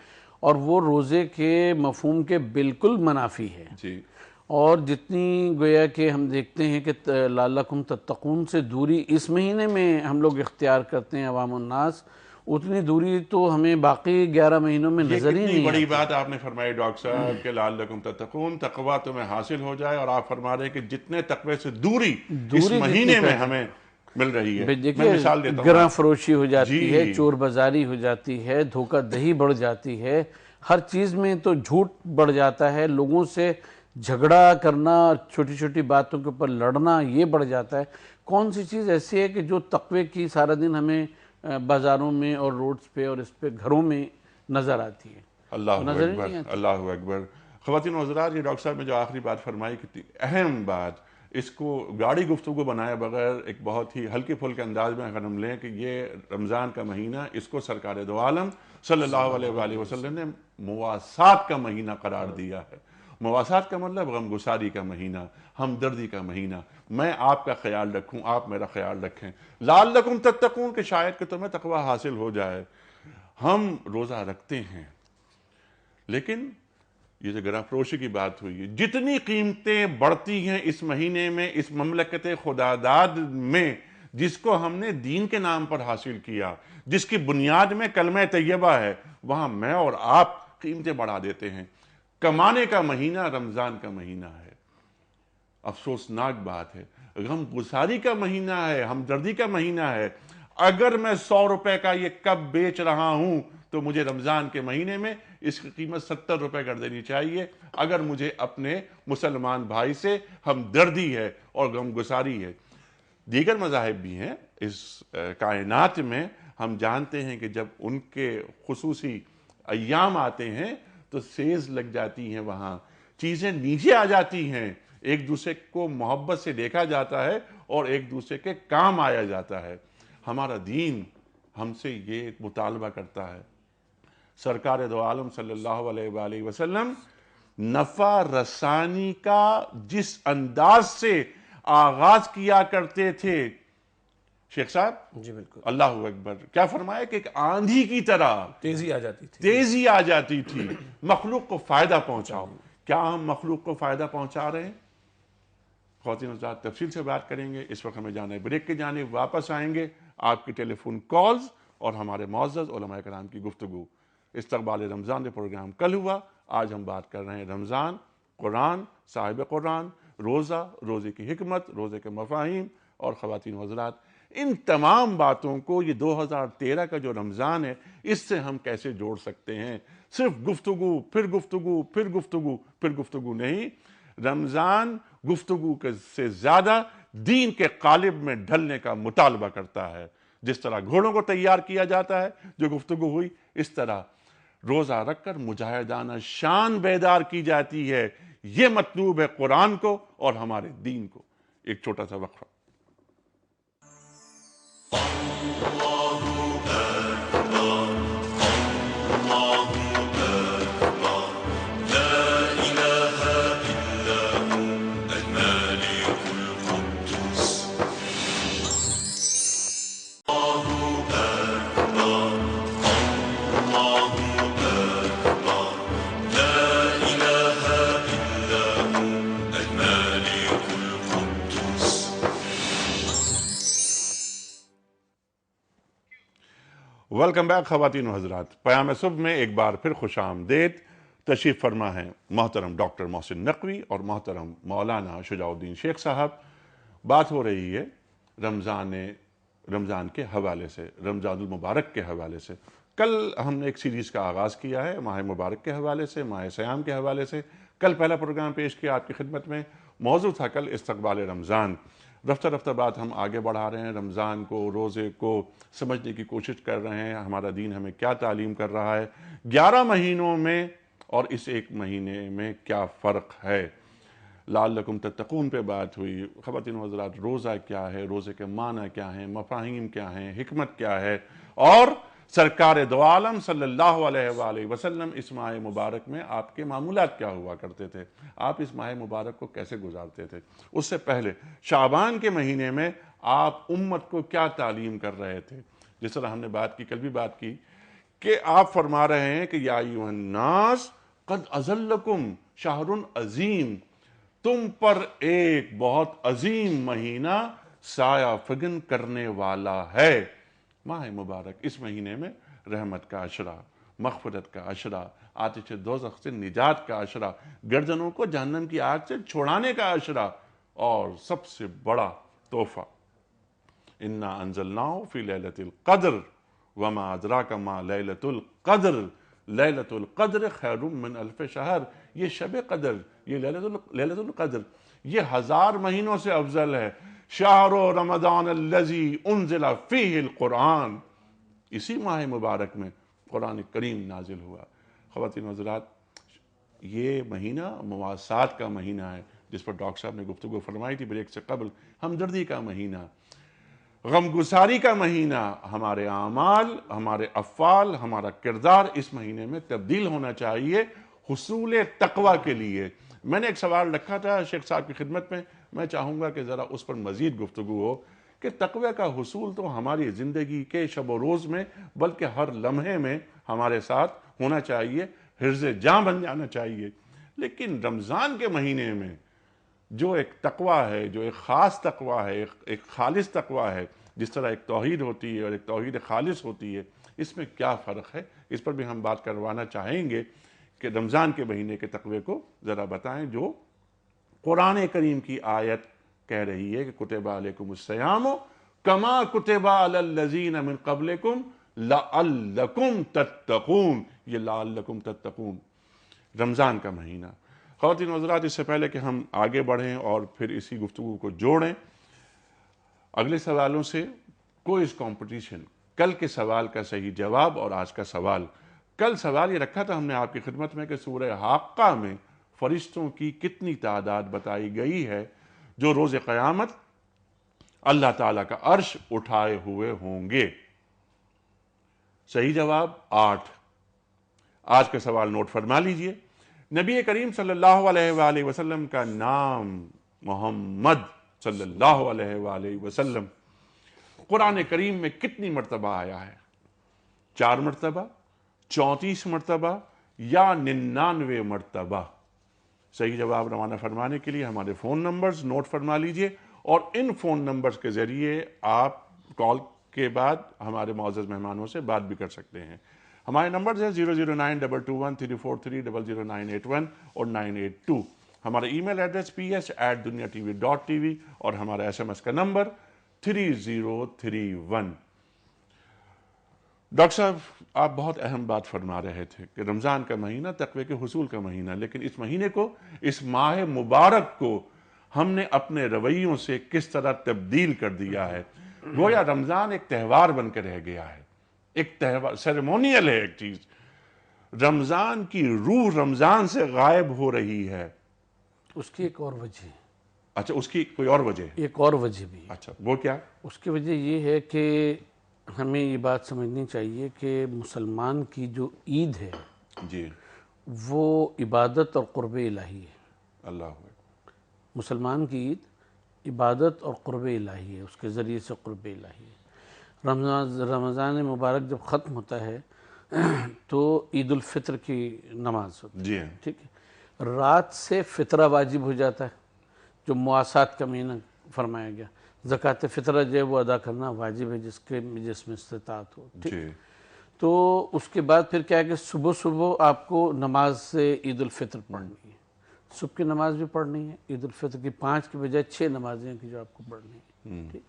اور وہ روزے کے مفہوم کے بالکل منافی ہے. جی. اور جتنی گویا کہ ہم دیکھتے ہیں کہ لعلکم تتقون سے دوری اس مہینے میں ہم لوگ اختیار کرتے ہیں عوام الناس، اتنی دوری تو ہمیں باقی 11 مہینوں میں نظر ہی یہ نہیں کتنی بڑی آتی. بات آپ نے فرمائی ڈاکٹر صاحب کہ لعلکم تتقون، تقوی تمہیں حاصل ہو جائے، اور آپ فرما رہے ہیں کہ جتنے تقوی سے دوری اس مہینے میں ہمیں مل رہی ہے. میں دیکھیے مثال دیتا ہوں. گراں فروشی ہو جاتی ہے، جی. چور بازاری ہو جاتی ہے، دھوکہ دہی بڑھ جاتی ہے، ہر چیز میں تو جھوٹ بڑھ جاتا ہے، لوگوں سے جھگڑا کرنا، چھوٹی چھوٹی باتوں کے اوپر لڑنا یہ بڑھ جاتا ہے. کون سی چیز ایسی ہے کہ جو تقوی کی سارا دن ہمیں بازاروں میں اور روڈز پہ اور اس پہ گھروں میں نظر آتی ہے؟ اللہ نظر ہی اکبر، نہیں آتی. اللہ اکبر. خواتین و حضرات، یہ ڈاکٹر صاحب نے جو آخری بات فرمائی کتنی اہم بات، اس کو گاڑی گفتگو بنائے بغیر ایک بہت ہی ہلکے پھلکے انداز میں اگر ہم لیں کہ یہ رمضان کا مہینہ، اس کو سرکار دو عالم صلی اللہ علیہ وآلہ وسلم نے مواسات کا مہینہ قرار دیا ہے. مواسات کا مطلب غمگساری کا مہینہ، ہمدردی کا مہینہ. میں آپ کا خیال رکھوں، آپ میرا خیال رکھیں. لعلکم تتقون کہ شاید کہ تمہیں تقوی حاصل ہو جائے. ہم روزہ رکھتے ہیں، لیکن یہ جو گراں فروشی کی بات ہوئی ہے، جتنی قیمتیں بڑھتی ہیں اس مہینے میں، اس مملکت خداداد میں، جس کو ہم نے دین کے نام پر حاصل کیا، جس کی بنیاد میں کلمہ طیبہ ہے، وہاں میں اور آپ قیمتیں بڑھا دیتے ہیں. کمانے کا مہینہ رمضان کا مہینہ ہے. افسوسناک بات ہے. غم گساری کا مہینہ ہے، ہمدردی کا مہینہ ہے. اگر میں 100 روپے کا یہ کپ بیچ رہا ہوں تو مجھے رمضان کے مہینے میں اس کی قیمت 70 روپے کر دینی چاہیے، اگر مجھے اپنے مسلمان بھائی سے ہمدردی ہے اور غم گساری ہے. دیگر مذاہب بھی ہیں اس کائنات میں. ہم جانتے ہیں کہ جب ان کے خصوصی ایام آتے ہیں تو سیز لگ جاتی ہیں، وہاں چیزیں نیچے آ جاتی ہیں، ایک دوسرے کو محبت سے دیکھا جاتا ہے اور ایک دوسرے کے کام آیا جاتا ہے. ہمارا دین ہم سے یہ مطالبہ کرتا ہے. سرکار دو عالم صلی اللہ علیہ وآلہ وسلم نفع رسانی کا جس انداز سے آغاز کیا کرتے تھے، شیخ صاحب جی بالکل، اللہ اکبر، کیا فرمایا کہ ایک آندھی کی طرح تیزی آ جاتی تھی. تیزی آ جاتی تھی. مخلوق کو فائدہ پہنچاؤ. کیا ہم مخلوق کو فائدہ پہنچا رہے ہیں؟ خواتین حضرات تفصیل سے بات کریں گے. اس وقت ہمیں جانا ہے بریک کی جانب. واپس آئیں گے آپ کی ٹیلی فون کالز اور ہمارے معزز علماء کرام کی گفتگو. استقبال رمضان کے پروگرام کل ہوا، آج ہم بات کر رہے ہیں رمضان، قرآن، صاحب قرآن، روزہ، روزے کی حکمت، روزے کے مفاہیم. اور خواتین حضرات، ان تمام باتوں کو یہ 2013 کا جو رمضان ہے اس سے ہم کیسے جوڑ سکتے ہیں؟ صرف گفتگو پھر گفتگو پھر گفتگو پھر گفتگو نہیں. رمضان گفتگو سے زیادہ دین کے قالب میں ڈھلنے کا مطالبہ کرتا ہے. جس طرح گھوڑوں کو تیار کیا جاتا ہے جو گفتگو ہوئی، اس طرح روزہ رکھ کر مجاہدانہ شان بیدار کی جاتی ہے. یہ مطلوب ہے قرآن کو اور ہمارے دین کو. ایک چھوٹا سا وقفہ. ویلکم بیک خواتین و حضرات. پیام صبح میں ایک بار پھر خوش آمدید. تشریف فرما ہیں محترم ڈاکٹر محسن نقوی اور محترم مولانا شجاع الدین شیخ صاحب. بات ہو رہی ہے رمضان کے حوالے سے، رمضان المبارک کے حوالے سے. کل ہم نے ایک سیریز کا آغاز کیا ہے ماہ مبارک کے حوالے سے، ماہ سیام کے حوالے سے. کل پہلا پروگرام پیش کیا آپ کی خدمت میں. موضوع تھا کل استقبال رمضان. رفتہ رفتہ بات ہم آگے بڑھا رہے ہیں. رمضان کو، روزے کو سمجھنے کی کوشش کر رہے ہیں. ہمارا دین ہمیں کیا تعلیم کر رہا ہے. 11 مہینوں میں اور اس ایک مہینے میں کیا فرق ہے۔ لعلکم تتقون پہ بات ہوئی۔ خواتین و حضرات، روزہ کیا ہے، روزے کے معنی کیا ہیں، مفاہیم کیا ہیں، حکمت کیا ہے، اور سرکار دو عالم صلی اللہ علیہ وآلہ وسلم اس ماہ مبارک میں آپ کے معمولات کیا ہوا کرتے تھے، آپ اس ماہ مبارک کو کیسے گزارتے تھے۔ اس سے پہلے شعبان کے مہینے میں آپ امت کو کیا تعلیم کر رہے تھے، جس طرح ہم نے بات کی، کل بھی بات کی، کہ آپ فرما رہے ہیں کہ یا ایھا الناس قد اظلکم شہر عظیم، تم پر ایک بہت عظیم مہینہ سایہ فگن کرنے والا ہے۔ ماہ مبارک، اس مہینے میں رحمت کا عشرہ، مغفرت کا عشرہ، آتش دوزخ سے نجات کا عشرہ، گردنوں کو جہنم کی آگ سے چھڑانے کا عشرہ، اور سب سے بڑا تحفہ انا انزلناہ فی لیلۃ القدر وما ادراک ما لیلۃ القدر لیلۃ القدر خیر من الف شہر۔ یہ شب قدر، یہ لیلۃ القدر، یہ 1000 مہینوں سے افضل ہے۔ شہر رمضان الذی انزل فیہ القرآن، اسی ماہ مبارک میں قرآن کریم نازل ہوا۔ خواتین و حضرات، یہ مہینہ مواسات کا مہینہ ہے، جس پر ڈاکٹر صاحب نے گفتگو فرمائی تھی بریک سے قبل، ہمدردی کا مہینہ، غم گساری کا مہینہ۔ ہمارے اعمال، ہمارے افعال، ہمارا کردار اس مہینے میں تبدیل ہونا چاہیے حصول تقوی کے لیے۔ میں نے ایک سوال رکھا تھا شیخ صاحب کی خدمت میں، میں چاہوں گا کہ ذرا اس پر مزید گفتگو ہو، کہ تقوی کا حصول تو ہماری زندگی کے شب و روز میں بلکہ ہر لمحے میں ہمارے ساتھ ہونا چاہیے، حرز جاں بن جانا چاہیے۔ لیکن رمضان کے مہینے میں جو ایک تقوی ہے، جو ایک خاص تقوی ہے، ایک خالص تقوی ہے، جس طرح ایک توحید ہوتی ہے اور ایک توحید خالص ہوتی ہے، اس میں کیا فرق ہے، اس پر بھی ہم بات کروانا چاہیں گے کہ رمضان کے مہینے کے تقوی کو ذرا بتائیں، جو قرآن کریم کی آیت کہہ رہی ہے کہ کتب علیکم الصیام کما کتب علی الذین من قبلکم لعلکم تتقون۔ یہ لعلکم تتقون، رمضان کا مہینہ۔ خواتین و حضرات، اس سے پہلے کہ ہم آگے بڑھیں اور پھر اسی گفتگو کو جوڑیں اگلے سوالوں سے، کوئز کمپٹیشن، کل کے سوال کا صحیح جواب اور آج کا سوال۔ کل سوال یہ رکھا تھا ہم نے آپ کی خدمت میں کہ سورہ حاقہ میں فرشتوں کی کتنی تعداد بتائی گئی ہے جو روز قیامت اللہ تعالیٰ کا عرش اٹھائے ہوئے ہوں گے۔ صحیح جواب 8۔ آج کا سوال نوٹ فرما لیجئے۔ نبی کریم صلی اللہ علیہ وآلہ وسلم کا نام محمد صلی اللہ علیہ وآلہ وسلم قرآن کریم میں کتنی مرتبہ آیا ہے؟ 4 مرتبہ، 34 مرتبہ یا 99 مرتبہ؟ صحیح جواب روانہ فرمانے کے لیے ہمارے فون نمبرز نوٹ فرما لیجئے، اور ان فون نمبرز کے ذریعے آپ کال کے بعد ہمارے معزز مہمانوں سے بات بھی کر سکتے ہیں۔ ہمارے نمبرز ہیں 009221343000981 اور 982۔ ہمارا ای میل ایڈریس ps@duniatv.tv اور ہمارا SMS کا نمبر 3031۔ ڈاکٹر صاحب، آپ بہت اہم بات فرما رہے تھے کہ رمضان کا مہینہ تقوی کے حصول کا مہینہ، لیکن اس مہینے کو، اس ماہ مبارک کو ہم نے اپنے رویوں سے کس طرح تبدیل کر دیا ہے۔ گویا رمضان ایک تہوار بن کے رہ گیا ہے، ایک تہوار سیریمونیل ہے، ایک چیز۔ رمضان کی روح رمضان سے غائب ہو رہی ہے۔ اس کی ایک اور وجہ ہے۔ اچھا، اس کی کوئی اور وجہ ہے؟ ایک اور وجہ بھی ہے۔ اچھا، وہ کیا؟ اس کی وجہ یہ ہے کہ ہمیں یہ بات سمجھنی چاہیے کہ مسلمان کی جو عید ہے جی، وہ عبادت اور قرب الہی ہے۔ اللہ ہوئے۔ مسلمان کی عید عبادت اور قرب الہی ہے، اس کے ذریعے سے قرب الہی ہے۔ رمضان مبارک جب ختم ہوتا ہے تو عید الفطر کی نماز ہوتی ہے، جی، ٹھیک ہے۔ رات سے فطرہ واجب ہو جاتا ہے، جو مواسات کا مہینہ فرمایا گیا۔ زکوٰۃ فطرہ جو ہے وہ ادا کرنا واجب ہے جس میں استطاعت ہو، ٹھیک۔ جی، تو اس کے بعد پھر کیا ہے کہ صبح صبح آپ کو نماز سے عید الفطر پڑھنی ہے، صبح کی نماز بھی پڑھنی ہے، عید الفطر کی 5 کی بجائے 6 نمازیں کی جو آپ کو پڑھنی ہے، ٹھیک۔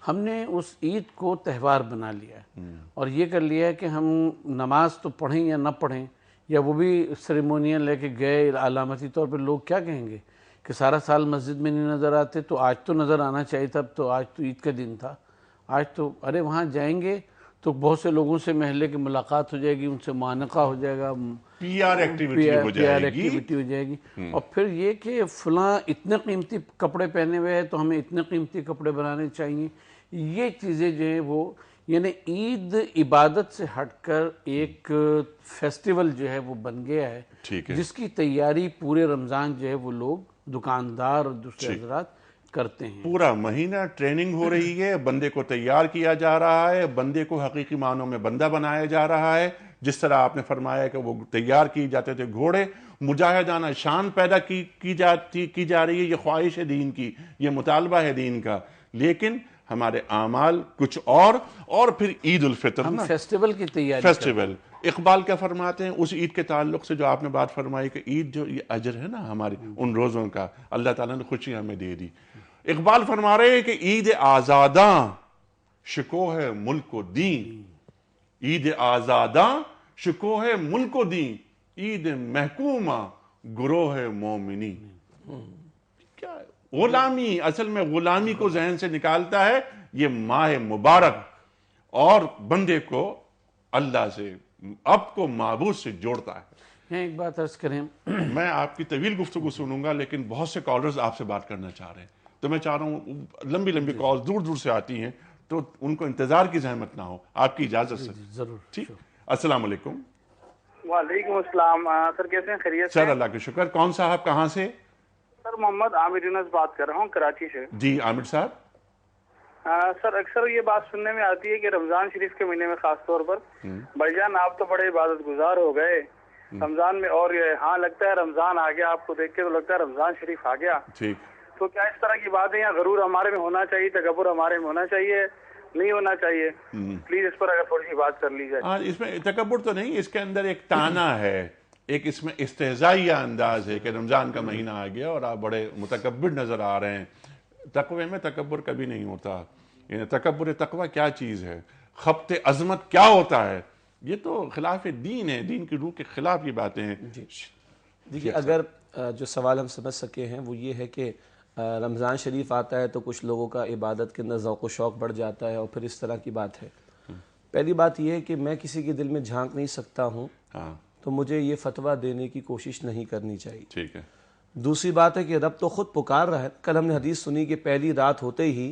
ہم نے اس عید کو تہوار بنا لیا ہے، اور یہ کر لیا ہے کہ ہم نماز تو پڑھیں یا نہ پڑھیں، یا وہ بھی سیریمونیل لے کے گئے علامتی طور پہ، لوگ کیا کہیں گے کہ سارا سال مسجد میں نہیں نظر آتے، تو آج تو نظر آنا چاہیے تھا، اب تو آج تو عید کا دن تھا، آج تو ارے وہاں جائیں گے تو بہت سے لوگوں سے محلے کی ملاقات ہو جائے گی، ان سے معانقہ ہو جائے گا، پی آر ایکٹیویٹی ہو جائے گی، ایکٹیویٹی ہو جائے گی، اور پھر یہ کہ فلاں اتنے قیمتی کپڑے پہنے ہوئے ہیں تو ہمیں اتنے قیمتی کپڑے بنانے چاہیے. یہ چیزیں جو ہیں وہ یعنی عید عبادت سے ہٹ کر ایک فیسٹیول جو ہے وہ بن گیا ہے، ٹھیک ہے، جس کی تیاری پورے رمضان جو ہے وہ لوگ دکاندار اور دوسرے حضرات کرتے ہیں. پورا مہینہ ٹریننگ ہو رہی ہے، بندے کو تیار کیا جا رہا ہے، بندے کو حقیقی معنوں میں بندہ بنایا جا رہا ہے. جس طرح آپ نے فرمایا کہ وہ تیار کی جاتے تھے گھوڑے، مجاہدانہ شان پیدا کی جا رہی ہے. یہ خواہش ہے دین کی، یہ مطالبہ ہے دین کا، لیکن ہمارے اعمال کچھ اور پھر عید الفطر ہم نا فیسٹیول کی تیاری فیسٹیول. اقبال کیا فرماتے ہیں اس عید کے تعلق سے جو آپ نے بات فرمائی کہ عید جو یہ اجر ہے نا ہماری ان روزوں کا، اللہ تعالیٰ نے خوشی ہمیں دے دی. اقبال فرما رہے ہیں کہ عید آزاداں شکوہ ملک و دین، عید آزاداں شکوہ ملک و دین، عید محکومہ گروہ مومنی. کیا ہے غلامی؟ اصل میں غلامی کو ذہن سے نکالتا ہے یہ ماہ مبارک، اور بندے کو اللہ سے، اب کو معبود سے جوڑتا ہے. ایک بات عرض کریں، میں آپ کی طویل گفتگو سنوں گا، لیکن بہت سے کالرز آپ سے بات کرنا چاہ رہے ہیں، تو میں چاہ رہا ہوں لمبی کالز دور دور سے آتی ہیں تو ان کو انتظار کی زحمت نہ ہو. آپ کی اجازت سے ضرور. ٹھیک. السلام علیکم. وعلیکم السلام. سر کیسے ہیں؟ خیریت سے؟ سر اللہ کا شکر. کون صاحب کہاں سے؟ سر محمد عامر یونس بات کر رہا ہوں کراچی سے. جی عامر صاحب. سر اکثر یہ بات سننے میں آتی ہے کہ رمضان شریف کے مہینے میں خاص طور پر بھائی جان آپ تو بڑے عبادت گزار ہو گئے رمضان میں، اور یہ ہاں لگتا ہے رمضان آ گیا، آپ کو دیکھ کے تو لگتا ہے رمضان شریف آ گیا. ٹھیک. تو کیا اس طرح کی باتیں یا غرور ہمارے میں ہونا چاہیے، تکبر ہمارے میں ہونا چاہیے، نہیں ہونا چاہیے؟ پلیز اس پر اگر تھوڑی سی بات کر لی جائے. اس میں تکبر تو نہیں، اس کے اندر ایک تانا ہے، ایک اس میں استہزائیہ انداز ہے کہ رمضان کا مہینہ آ گیا اور آپ بڑے متکبر نظر آ رہے ہیں. تقوی میں تکبر کبھی نہیں ہوتا. یعنی تکبر تقوی کیا چیز ہے، خبط عظمت کیا ہوتا ہے، یہ تو خلاف دین ہے، دین کی روح کے خلاف یہ باتیں ہیں. دیکھیے اگر جو سوال ہم سمجھ سکے ہیں وہ یہ ہے کہ رمضان شریف آتا ہے تو کچھ لوگوں کا عبادت کے اندر ذوق و شوق بڑھ جاتا ہے اور پھر اس طرح کی بات ہے. پہلی بات یہ ہے کہ میں کسی کے دل میں جھانک نہیں سکتا ہوں، تو مجھے یہ فتویٰ دینے کی کوشش نہیں کرنی چاہیے. ٹھیک ہے. دوسری بات ہے کہ رب تو خود پکار رہا ہے. کل ہم نے حدیث سنی کہ پہلی رات ہوتے ہی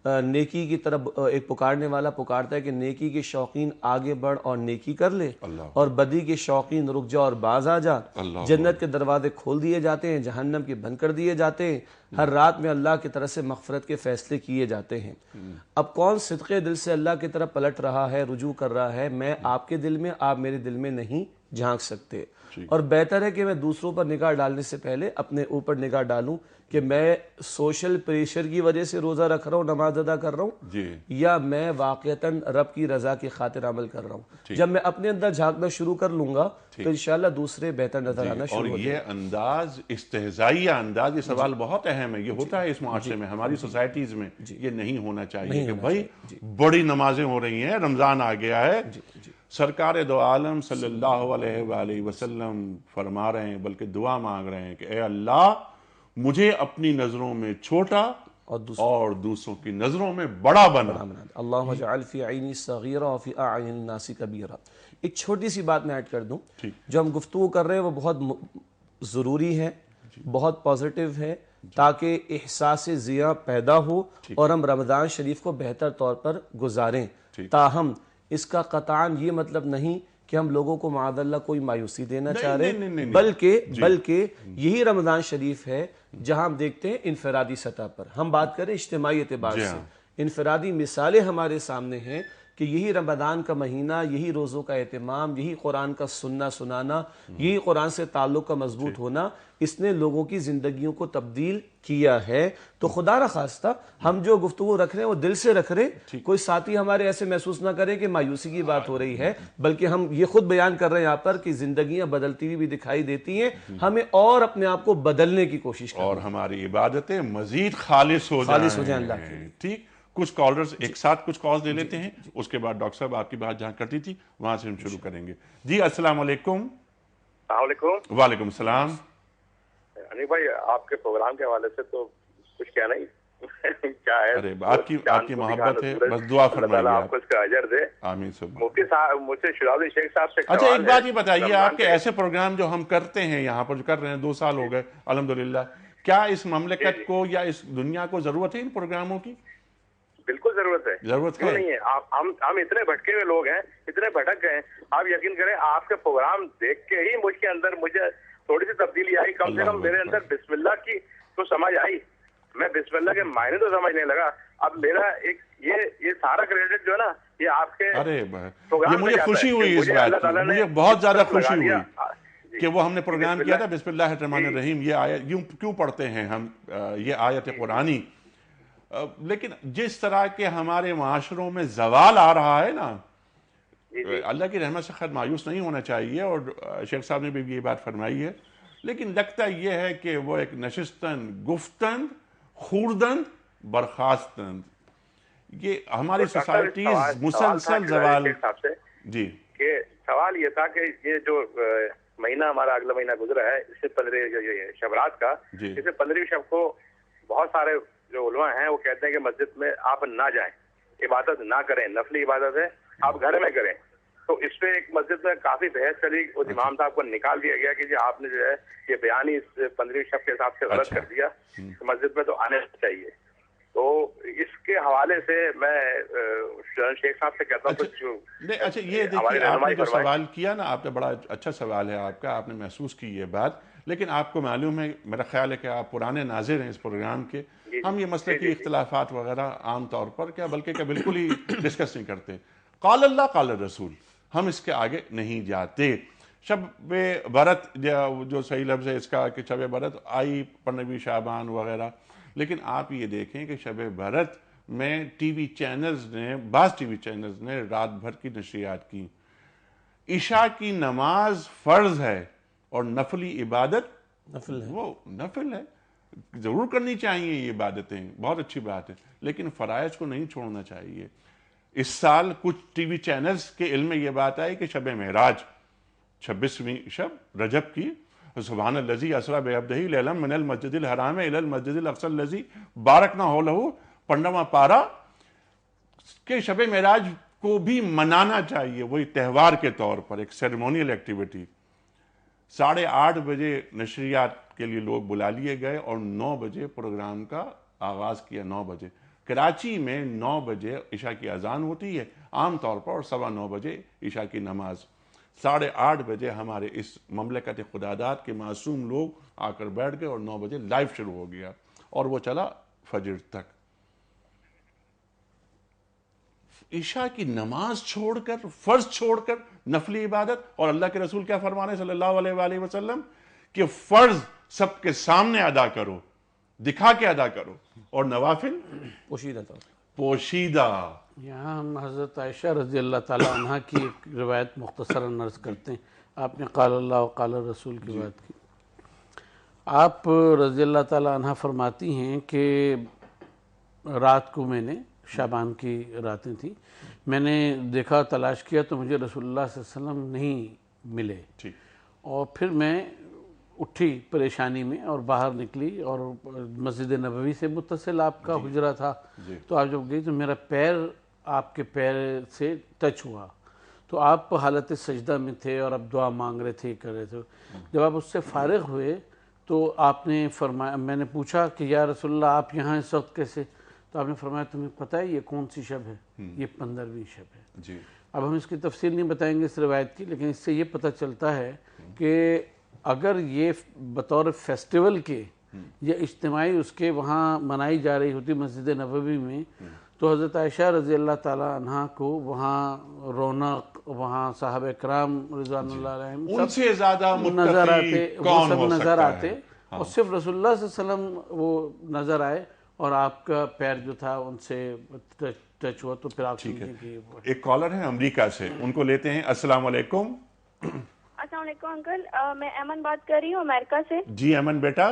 نیکی کی طرف ایک پکارنے والا پکارتا ہے کہ نیکی کے شوقین آگے بڑھ اور نیکی کر لے، اور بدی کے شوقین رک جا اور باز آ جا. جنت کے دروازے کھول دیے جاتے ہیں، جہنم کے بند کر دیے جاتے ہیں. ہر رات میں اللہ کی طرف سے مغفرت کے فیصلے کیے جاتے ہیں. اب کون صدقے دل سے اللہ کی طرف پلٹ رہا ہے، رجوع کر رہا ہے، میں آپ کے دل میں، آپ میرے دل میں نہیں جھانک سکتے. اور بہتر ہے کہ میں دوسروں پر نگاہ ڈالنے سے پہلے اپنے اوپر نگاہ ڈالوں کہ میں سوشل پریشر کی وجہ سے روزہ رکھ رہا ہوں، نماز ادا کر رہا ہوں، یا میں واقعتاً رب کی رضا کی خاطر عمل کر رہا ہوں. جب میں اپنے اندر جھانکنا شروع کر لوں گا تو انشاءاللہ دوسرے بہتر نظر آنا شروع ہو جائے. اور یہ انداز استہزائیہ انداز، یہ سوال بہت اہم ہے. یہ ہوتا ہے اس معاشرے میں، ہماری سوسائٹیز میں یہ نہیں ہونا چاہیے کہ بھائی بڑی نمازیں ہو رہی ہیں، رمضان آ گیا ہے. سرکار دو عالم صلی اللہ علیہ وآلہ وسلم فرما رہے ہیں، بلکہ دعا مانگ رہے ہیں کہ اے اللہ مجھے اپنی نظروں میں چھوٹا اور دوسروں کی نظروں میں بڑا بنا. اللہم اجعل فی عینی صغیرہ وفی اعین الناس کبیرہ. ایک چھوٹی سی بات میں ایڈ کر دوں، جو ہم گفتگو کر رہے ہیں وہ بہت ضروری ہے، بہت پازیٹیو ہے، تاکہ احساس ضیاء پیدا ہو اور ہم رمضان شریف کو بہتر طور پر گزاریں. تاہم اس کا قطعاً یہ مطلب نہیں کہ ہم لوگوں کو معاذ اللہ کوئی مایوسی دینا چاہ رہے ہیں، بلکہ یہی رمضان شریف ہے جہاں ہم دیکھتے ہیں انفرادی سطح پر. ہم بات کریں اجتماعی اعتبار سے، انفرادی مثالیں ہمارے سامنے ہیں کہ یہی رمضان کا مہینہ، یہی روزوں کا اہتمام، یہی قرآن کا سننا، یہی قرآن سے تعلق کا مضبوط ہونا، اس نے لوگوں کی زندگیوں کو تبدیل کیا ہے. تو خدا نخواستہ ہم جو گفتگو رکھ رہے ہیں وہ دل سے رکھ رہے ہیں، کوئی ساتھی ہمارے ایسے محسوس نہ کرے کہ مایوسی کی بات ہو رہی ہے، بلکہ ہم یہ خود بیان کر رہے ہیں یہاں پر کہ زندگیاں بدلتی ہوئی بھی دکھائی دیتی ہیں. ہمیں اور اپنے آپ کو بدلنے کی کوشش کریں اور ہماری عبادتیں مزید خالص ہو جائیں اللہ کے لیے. ٹھیک. کچھ کالرز ایک ساتھ کچھ کالز لے لیتے ہیں، اس کے بعد ڈاکٹر صاحب آپ کی بات جہاں کرتی تھی وہاں سے ہم شروع کریں گے. جی السلام علیکم. السلام علیکم. وعلیکم السلام. بھائی آپ کے پروگرام کے حوالے سے تو کچھ کہنا ہی کیا ہے. ارے آپ کی محبت ہے, بس دعا فرمائیے آپ کو اس کا اجر دے. آمین سب. مفتی صاحب مجھ سے شجاع الدین شیخ صاحب سے اچھا ایک بات یہ بتائیے, آپ کے ایسے پروگرام جو ہم کرتے ہیں یہاں پر, جو کر رہے ہیں 2 سال ہو گئے الحمدللہ, کیا اس مملکت کو یا اس دنیا کو ضرورت ہے ان پروگراموں کی؟ بالکل ضرورت ہے. ضرورت کیوں نہیں ہے؟ ہم اتنے بھٹکے ہوئے لوگ ہیں, اتنے بھٹک گئے ہیں. آپ یقین کریں آپ کے پروگرام دیکھ کے ہی مجھ کے اندر مجھے تھوڑی سی تبدیلی آئی, کم سے کم میرے اندر بسم اللہ کی تو سمجھ آئی. میں بسم اللہ کے معنی تو سمجھنے لگا. اب میرا ایک یہ سارا کریڈٹ جو ہے نا یہ آپ کے یہ مجھے خوشی ہوئی اس بات کی, مجھے بہت زیادہ خوشی ہوئی کہ وہ ہم نے پروگرام کیا تھا بسم اللہ الرحمن الرحیم. یہ آیت کیوں پڑھتے ہیں ہم, یہ آیت قرآنی, لیکن جس طرح کے ہمارے معاشروں میں زوال آ رہا ہے نا, اللہ کی رحمت سے خیر مایوس نہیں ہونا چاہیے, اور شیخ صاحب نے بھی یہ بات فرمائی ہے, لیکن لگتا یہ ہے کہ وہ ایک نشستن گفتند خوردند برخاستند, یہ ہماری سوسائٹیز مسلسل زوال. جی کہ سوال یہ تھا کہ یہ جو مہینہ ہمارا اگلا مہینہ گزرا ہے, اس سے 15 شبرات کا, اس سے 15ویں شب کو بہت سارے جو علماء ہیں وہ کہتے ہیں کہ مسجد میں آپ نہ جائیں, عبادت نہ کریں, نفلی عبادت ہے آپ گھر میں کریں. تو اس پہ ایک مسجد میں کافی بحث چلی, اس امام صاحب کو نکال دیا گیا کہ جی آپ نے جو ہے یہ بیان ہی اس 15ویں شب کے حساب سے غلط کر دیا, مسجد میں تو آنے چاہیے. تو اس کے حوالے سے میں شیخ صاحب سے کہتا ہوں اچھا یہ دیکھیے آپ نے جو سوال کیا نا, آپ نے بڑا اچھا سوال ہے آپ کا, آپ نے محسوس کی یہ بات, لیکن آپ کو معلوم ہے, میرا خیال ہے کہ آپ پرانے ناظر ہیں اس پروگرام کے, ہم یہ مسئلے کی اختلافات وغیرہ عام طور پر کیا بلکہ کہ بالکل ہی ڈسکس نہیں کرتے. قال اللہ قال رسول, ہم اس کے آگے نہیں جاتے. شب برت جو صحیح لفظ ہے اس کا کہ شب برت آئی 15ویں شعبان وغیرہ, لیکن آپ یہ دیکھیں کہ شب برت میں ٹی وی چینلز نے, بعض ٹی وی چینلز نے رات بھر کی نشریات کی. عشاء کی نماز فرض ہے اور نفلی عبادت وہ نفل ہے, ضرور کرنی چاہیے یہ عبادتیں, بہت اچھی بات ہے, لیکن فرائض کو نہیں چھوڑنا چاہیے. اس سال کچھ ٹی وی چینلز کے علم میں یہ بات آئی کہ شب معراج 26ویں شب رجب کی, سبحان الذی اسری بعبدہ لیلا من المسجد الحرام الی المسجد الاقصی الذی بارکنا حولہ, 15واں پارہ, کہ شب معراج کو بھی منانا چاہیے, وہی تہوار کے طور پر ایک سیریمونیل ایکٹیویٹی. 8:30 بجے نشریات کے لیے لوگ بلا لیے گئے اور 9 بجے پروگرام کا آغاز کیا. 9 بجے کراچی میں 9 بجے عشاء کی اذان ہوتی ہے عام طور پر, اور 9:15 بجے عشاء کی نماز. 8:30 بجے ہمارے اس مملکت خداداد کے معصوم لوگ آ کر بیٹھ گئے اور 9 بجے لائیو شروع ہو گیا اور وہ چلا فجر تک. عشاء کی نماز چھوڑ کر, فرض چھوڑ کر نفلی عبادت, اور اللہ کے رسول کیا فرما رہے ہیں صلی اللہ علیہ وآلہ وسلم کہ فرض سب کے سامنے ادا کرو, دکھا کے ادا کرو, اور نوافل پوشیدہ. یہاں ہم حضرت عائشہ رضی اللہ تعالی عنہ کی ایک روایت مختصراً عرض کرتے ہیں. آپ نے قال اللہ و قال رسول کی بات کی. آپ رضی اللہ تعالی عنہ فرماتی ہیں کہ رات کو میں نے, شعبان کی راتیں تھیں, میں نے دیکھا تلاش کیا تو مجھے رسول اللہ صلی اللہ علیہ وسلم نہیں ملے, اور پھر میں اٹھی پریشانی میں اور باہر نکلی, اور مسجد نبوی سے متصل آپ کا حجرہ تھا, تو آپ جب گئی تو میرا پیر آپ کے پیر سے ٹچ ہوا, تو آپ حالت سجدہ میں تھے اور اب دعا مانگ رہے تھے, کر رہے تھے. جب آپ اس سے فارغ ہوئے تو آپ نے فرمایا, میں نے پوچھا کہ یا رسول اللہ آپ یہاں اس وقت کیسے, تو آپ نے فرمایا تمہیں پتہ ہے یہ کون سی شب ہے؟ یہ 15ویں شب ہے. اب ہم اس کی تفصیل نہیں بتائیں گے اس روایت کی, لیکن اس سے یہ پتہ چلتا ہے کہ اگر یہ بطور فیسٹیول کے یا اجتماعی اس کے وہاں منائی جا رہی ہوتی مسجد نبوی میں, تو حضرت عائشہ رضی اللہ تعالی عنہ کو وہاں رونق, وہاں صحابہ کرام رضوان اللہ علیہم ان سے زیادہ نظر آتے, متقی وہ کون سب ہو نظر سکتا آتے, اور صرف رسول اللہ صلی اللہ علیہ وسلم وہ نظر آئے اور آپ کا پیر جو تھا ان سے ٹچ ہوا. تو پھر آپ ایک کالر ہے امریکہ سے, ان کو لیتے ہیں. السلام علیکم. السلام علیکم انکل, میں ایمن بات کر رہی ہوں امریکہ سے. جی ایمن بیٹا.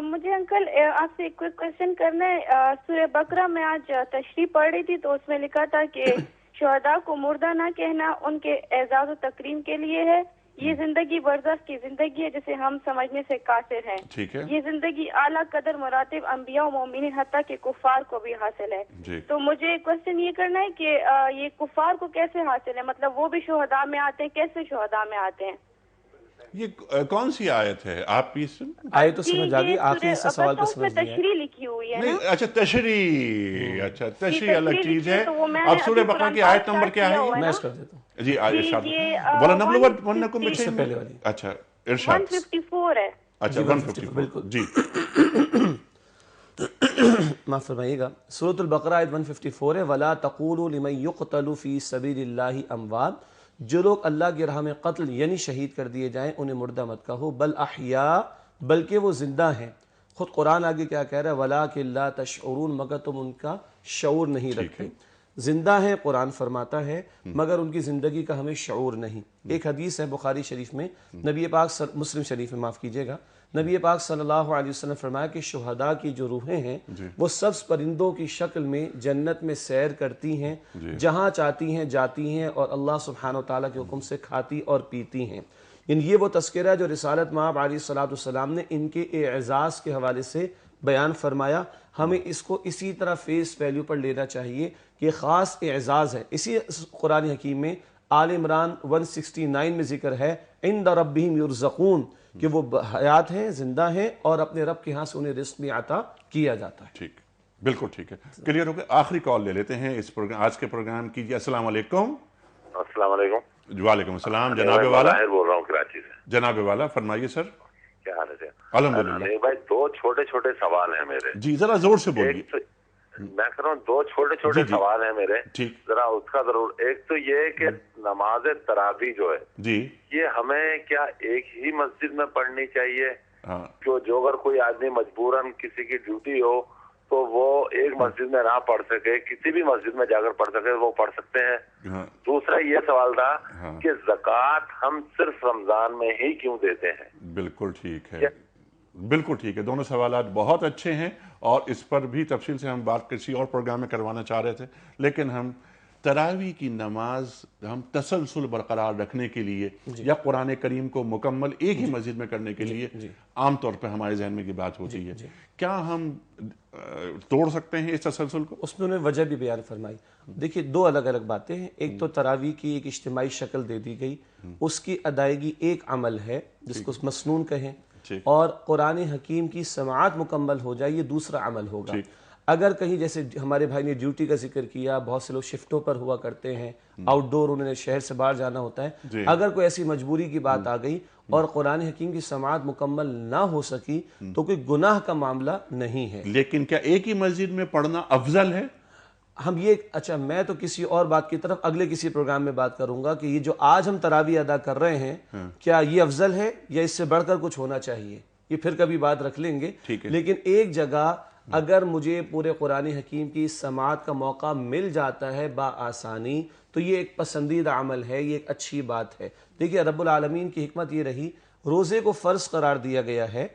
مجھے انکل آپ سے ایک کوئسچن کرنا ہے. سورہ بقرہ میں آج تشریح پڑھ رہی تھی تو اس میں لکھا تھا کہ شہداء کو مردہ نہ کہنا ان کے اعزاز و تکریم کے لیے ہے, یہ زندگی برزخ کی زندگی ہے جسے ہم سمجھنے سے قاصر ہیں. ٹھیک ہے. یہ زندگی اعلیٰ قدر مراتب انبیاء و مومنین حتیٰ کہ کفار کو بھی حاصل ہے. جی. تو مجھے کوشچن یہ کرنا ہے کہ یہ کفار کو کیسے حاصل ہے؟ مطلب وہ بھی شہداء میں آتے ہیں، کیسے شہداء میں آتے ہیں؟ یہ کون سی آیت ہے؟ آپ یہ آیت تو سمجھ آ گئی، آخری سے سوال کو سمجھ لیا. تشریح لکھی ہوئی ہے. اچھا تشریح، اچھا تشریح الگ چیز ہے. اب سورہ بقرہ کی آیت نمبر کیا ہے؟ میں اس کر دیتا ہوں. جی ارشاد. وَلَنَبْلُوَنَّكُمْ بِشَيْءٍ. اچھا ارشاد. 154 ہے. اچھا 154 بالکل. جی معاف فرمائیے گا. سورۃ البقرہ آیت 154 ہے. وَلَا تَقُولُوا لِمَن يُقْتَلُ فِي سَبِيلِ اللَّهِ أَمْوَاتٌ. جو لوگ اللہ کی راہ میں قتل یعنی شہید کر دیے جائیں انہیں مردہ مت کہو، بل احیاء بلکہ وہ زندہ ہیں. خود قرآن آگے کیا کہہ رہا ہے؟ وَلَٰكِن لَا تَشْعُرُونَ مگر تم ان کا شعور نہیں رکھتے. زندہ ہیں قرآن فرماتا ہے مگر ان کی زندگی کا ہمیں شعور نہیں. ایک حدیث ہے بخاری شریف میں، نبی پاک مسلم شریف میں معاف کیجیے گا، نبی پاک صلی اللہ علیہ وسلم فرمایا کہ شہداء کی جو روحیں ہیں وہ سبز پرندوں کی شکل میں جنت میں سیر کرتی ہیں، جہاں چاہتی ہیں جاتی ہیں اور اللہ سبحانہ وتعالیٰ کے حکم سے کھاتی اور پیتی ہیں. یعنی یہ وہ تذکرہ ہے جو رسالت مآب علیہ السلام نے ان کے اعزاز کے حوالے سے بیان فرمایا. ہمیں اس کو اسی طرح فیس ویلیو پر لینا چاہیے کہ خاص اعزاز ہے. اسی قرآن حکیم میں آل عمران 169 میں ذکر ہے عند ربہم یرزقون، کہ وہ حیات ہیں، زندہ ہیں اور اپنے رب کے ہاں سے انہیں رزق بھی عطا کیا جاتا ہے. ٹھیک، بالکل ٹھیک ہے. کلیئر ہو گیا. آخری کال لے لیتے ہیں اس پروگرام، آج کے پروگرام کی. السلام علیکم. السلام علیکم. وعلیکم السلام. جناب والا بول رہا ہوں کراچی سے. جناب والا فرمائیے سر. کیا حال ہے؟ الحمدللہ. بھائی دو چھوٹے چھوٹے سوال ہیں میرے. جی ذرا زور سے بولیے. میں کہہ رہا ہوں دو چھوٹے چھوٹے سوال ہیں میرے، ذرا اس کا ضرور. ایک تو یہ کہ نماز تراویح جو ہے جی یہ ہمیں کیا ایک ہی مسجد میں پڑھنی چاہیے؟ جو اگر کوئی آدمی مجبوراً کسی کی ڈیوٹی ہو تو وہ ایک مسجد میں نہ پڑھ سکے، کسی بھی مسجد میں جا کر پڑھ سکے، وہ پڑھ سکتے ہیں. دوسرا یہ سوال تھا کہ زکوٰۃ ہم صرف رمضان میں ہی کیوں دیتے ہیں؟ بالکل ٹھیک ہے، بالکل ٹھیک ہے. دونوں سوالات بہت اچھے ہیں اور اس پر بھی تفصیل سے ہم بات کسی اور پروگرام میں کروانا چاہ رہے تھے، لیکن ہم تراویح کی نماز ہم تسلسل برقرار رکھنے کے لیے یا قرآن کریم کو مکمل ایک ہی مسجد میں کرنے کے لیے عام طور پہ ہمارے ذہن میں یہ بات ہوتی ہے. کیا ہم توڑ سکتے ہیں اس تسلسل کو؟ اس میں انہوں نے وجہ بھی بیان فرمائی. دیکھیے دو الگ الگ باتیں ہیں. ایک تو تراویح کی ایک اجتماعی شکل دے دی گئی، اس کی ادائیگی ایک عمل ہے جس کو مسنون کہیں، اور قرآن حکیم کی سماعت مکمل ہو جائے یہ دوسرا عمل ہوگا. اگر کہیں جیسے ہمارے بھائی نے ڈیوٹی کا ذکر کیا، بہت سے لوگ شفٹوں پر ہوا کرتے ہیں، آؤٹ ڈور انہوں نے شہر سے باہر جانا ہوتا ہے، اگر کوئی ایسی مجبوری کی بات آ گئی اور قرآن حکیم کی سماعت مکمل نہ ہو سکی تو کوئی گناہ کا معاملہ نہیں ہے. لیکن کیا ایک ہی مسجد میں پڑھنا افضل ہے؟ ہم یہ اچھا میں تو کسی اور بات کی طرف اگلے کسی پروگرام میں بات کروں گا کہ یہ جو آج ہم تراویح ادا کر رہے ہیں کیا یہ افضل ہے یا اس سے بڑھ کر کچھ ہونا چاہیے، یہ پھر کبھی بات رکھ لیں گے. لیکن ایک جگہ اگر مجھے پورے قرآن حکیم کی سماعت کا موقع مل جاتا ہے بآسانی تو یہ ایک پسندیدہ عمل ہے، یہ ایک اچھی بات ہے. دیکھیے رب العالمین کی حکمت یہ رہی، روزے کو فرض قرار دیا گیا ہے،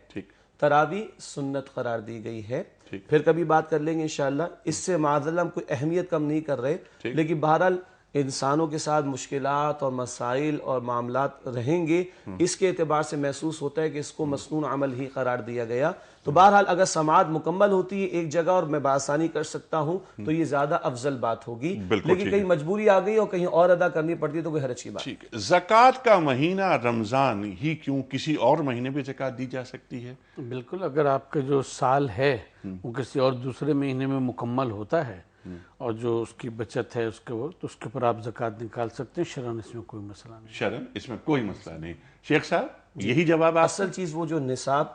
تراویح سنت قرار دی گئی ہے. پھر کبھی بات کر لیں گے انشاءاللہ. اس سے معاذاللہ ہم کوئی اہمیت کم نہیں کر رہے، لیکن بہرحال انسانوں کے ساتھ مشکلات اور مسائل اور معاملات رہیں گے، اس کے اعتبار سے محسوس ہوتا ہے کہ اس کو مسنون عمل ہی قرار دیا گیا. تو بہرحال اگر سماعت مکمل ہوتی ہے ایک جگہ اور میں بآسانی کر سکتا ہوں تو یہ زیادہ افضل بات ہوگی. لیکن کہیں مجبوری آ گئی اور کہیں اور ادا کرنی پڑتی ہے تو کوئی حرج کی بات. ٹھیک ہے. زکوٰۃ کا مہینہ رمضان ہی کیوں کسی اور مہینے بھی زکوٰۃ دی جا سکتی ہے؟ بالکل، اگر آپ کا جو سال ہے وہ کسی اور دوسرے مہینے میں مکمل ہوتا ہے اور جو اس کی بچت ہے اس کے وہ تو اس کے اوپر آپ زکوٰۃ نکال سکتے ہیں. شرعاً اس میں کوئی مسئلہ نہیں. شرعاً اس میں کوئی مسئلہ نہیں. شیخ صاحب یہی جواب. اصل چیز وہ جو نصاب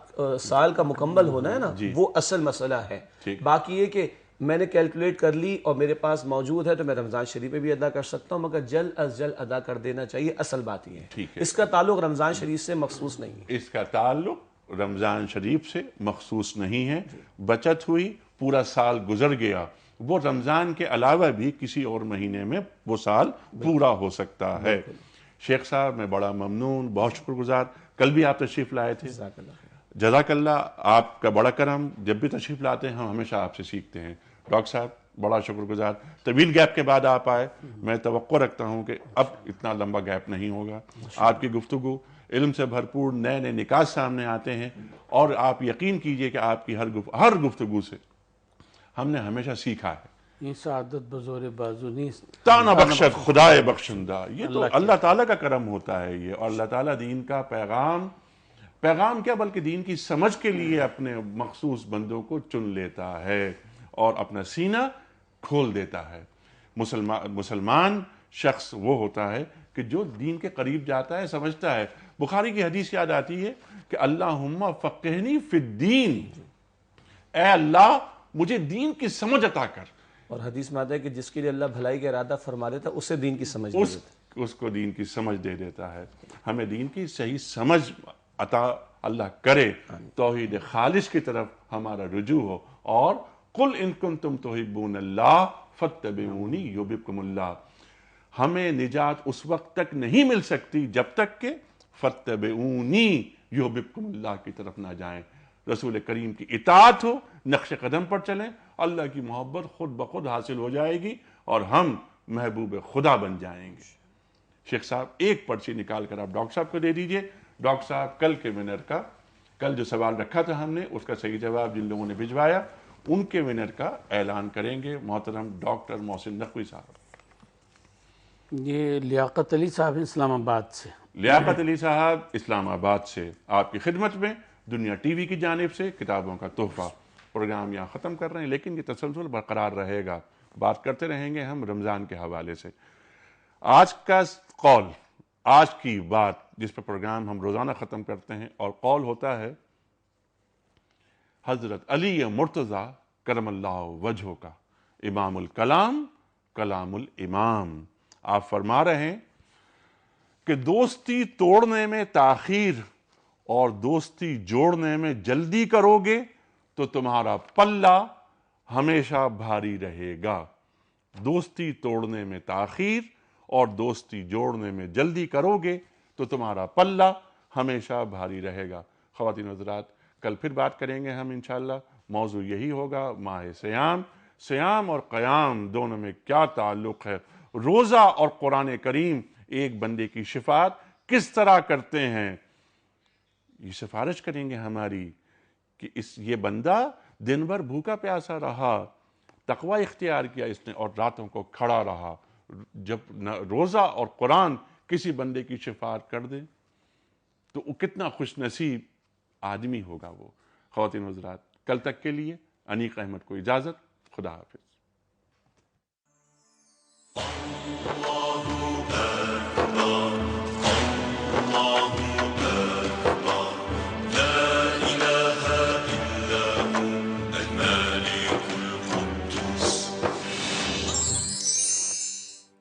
سال کا مکمل ہونا ہے نا وہ اصل مسئلہ ہے. باقی یہ کہ میں نے کیلکولیٹ کر لی اور میرے پاس موجود ہے تو میں رمضان شریف میں بھی ادا کر سکتا ہوں، مگر جلد از جلد ادا کر دینا چاہیے. اصل بات یہ ہے اس کا تعلق رمضان شریف سے مخصوص نہیں ہے. اس کا تعلق رمضان شریف سے مخصوص نہیں ہے. بچت ہوئی، پورا سال گزر گیا، وہ رمضان کے علاوہ بھی کسی اور مہینے میں وہ سال پورا ہو سکتا ہے. شیخ صاحب میں بڑا ممنون، بہت شکر گزار. کل بھی آپ تشریف لائے تھے، جزاک اللہ. آپ کا بڑا کرم. جب بھی تشریف لاتے ہیں ہم ہمیشہ آپ سے سیکھتے ہیں. ڈاکٹر صاحب بڑا شکر گزار، طویل گیپ کے بعد آپ آئے، میں توقع رکھتا ہوں کہ اب اتنا لمبا گیپ نہیں ہوگا۔ آپ کی گفتگو علم سے بھرپور، نئے نئے نکات سامنے آتے ہیں، اور آپ یقین کیجئے کہ آپ کی ہر گفتگو سے ہم نے ہمیشہ سیکھا ہے۔ یہ سعادت بزور بازو نیست، تانا بخشت خدائے بخشندہ، یہ تو اللہ تعالیٰ کا کرم ہوتا ہے یہ، اور اللہ تعالیٰ دین کا پیغام کیا بلکہ دین کی سمجھ کے لیے اپنے مخصوص بندوں کو چن لیتا ہے اور اپنا سینہ کھول دیتا ہے۔ مسلمان شخص وہ ہوتا ہے کہ جو دین کے قریب جاتا ہے، سمجھتا ہے۔ بخاری کی حدیث یاد آتی ہے کہ اللہم فقہنی فی الدین، اے اللہ مجھے دین کی سمجھ عطا کر۔ اور حدیث میں آتا ہے کہ جس کے لیے اللہ بھلائی کا ارادہ فرما دیتا ہے اسے دین کی سمجھ دے دیتا ہے، اس کو دین کی سمجھ دے دیتا ہے۔ ہمیں دین کی صحیح سمجھ عطا اللہ کرے، توحید خالص کی طرف ہمارا رجوع ہو، اور قل ان کنتم تحبون اللہ فاتبعونی یحببکم اللہ۔ ہمیں نجات اس وقت تک نہیں مل سکتی جب تک کہ فاتبعونی یحببکم اللہ کی طرف نہ جائیں، رسول کریم کی اطاعت ہو، نقش قدم پر چلیں، اللہ کی محبت خود بخود حاصل ہو جائے گی اور ہم محبوب خدا بن جائیں گے۔ شیخ صاحب ایک پرچی نکال کر آپ ڈاکٹر صاحب کو دے دیجئے۔ ڈاکٹر صاحب کل کے ونر کا، کل جو سوال رکھا تھا ہم نے اس کا صحیح جواب جن لوگوں نے بھجوایا ان کے ونر کا اعلان کریں گے محترم ڈاکٹر محسن نقوی صاحب۔ یہ لیاقت علی صاحب اسلام آباد سے۔ لیاقت علی صاحب اسلام آباد سے آپ کی خدمت میں دنیا ٹی وی کی جانب سے کتابوں کا تحفہ۔ پروگرام یہاں ختم کر رہے ہیں، لیکن یہ تسلسل برقرار رہے گا، بات کرتے رہیں گے ہم رمضان کے حوالے سے۔ آج کا قول، آج کی بات جس پر پروگرام ہم روزانہ ختم کرتے ہیں، اور قول ہوتا ہے حضرت علی مرتضیٰ کرم اللہ وجہہ کا، امام الکلام کلام الامام۔ آپ فرما رہے ہیں کہ دوستی توڑنے میں تاخیر اور دوستی جوڑنے میں جلدی کرو گے تو تمہارا پلہ ہمیشہ بھاری رہے گا۔ دوستی توڑنے میں تاخیر اور دوستی جوڑنے میں جلدی کرو گے تو تمہارا پلہ ہمیشہ بھاری رہے گا۔ خواتین و حضرات، کل پھر بات کریں گے ہم انشاءاللہ، موضوع یہی ہوگا ماہ سیام اور قیام دونوں میں کیا تعلق ہے، روزہ اور قرآن کریم ایک بندے کی شفاعت کس طرح کرتے ہیں۔ یہ سفارش کریں گے ہماری کہ یہ بندہ دن بھر بھوکا پیاسا رہا، تقوی اختیار کیا اس نے، اور راتوں کو کھڑا رہا۔ جب روزہ اور قرآن کسی بندے کی شفاعت کر دے تو وہ کتنا خوش نصیب آدمی ہوگا وہ۔ خواتین و حضرات، کل تک کے لیے انیق احمد کو اجازت، خدا حافظ۔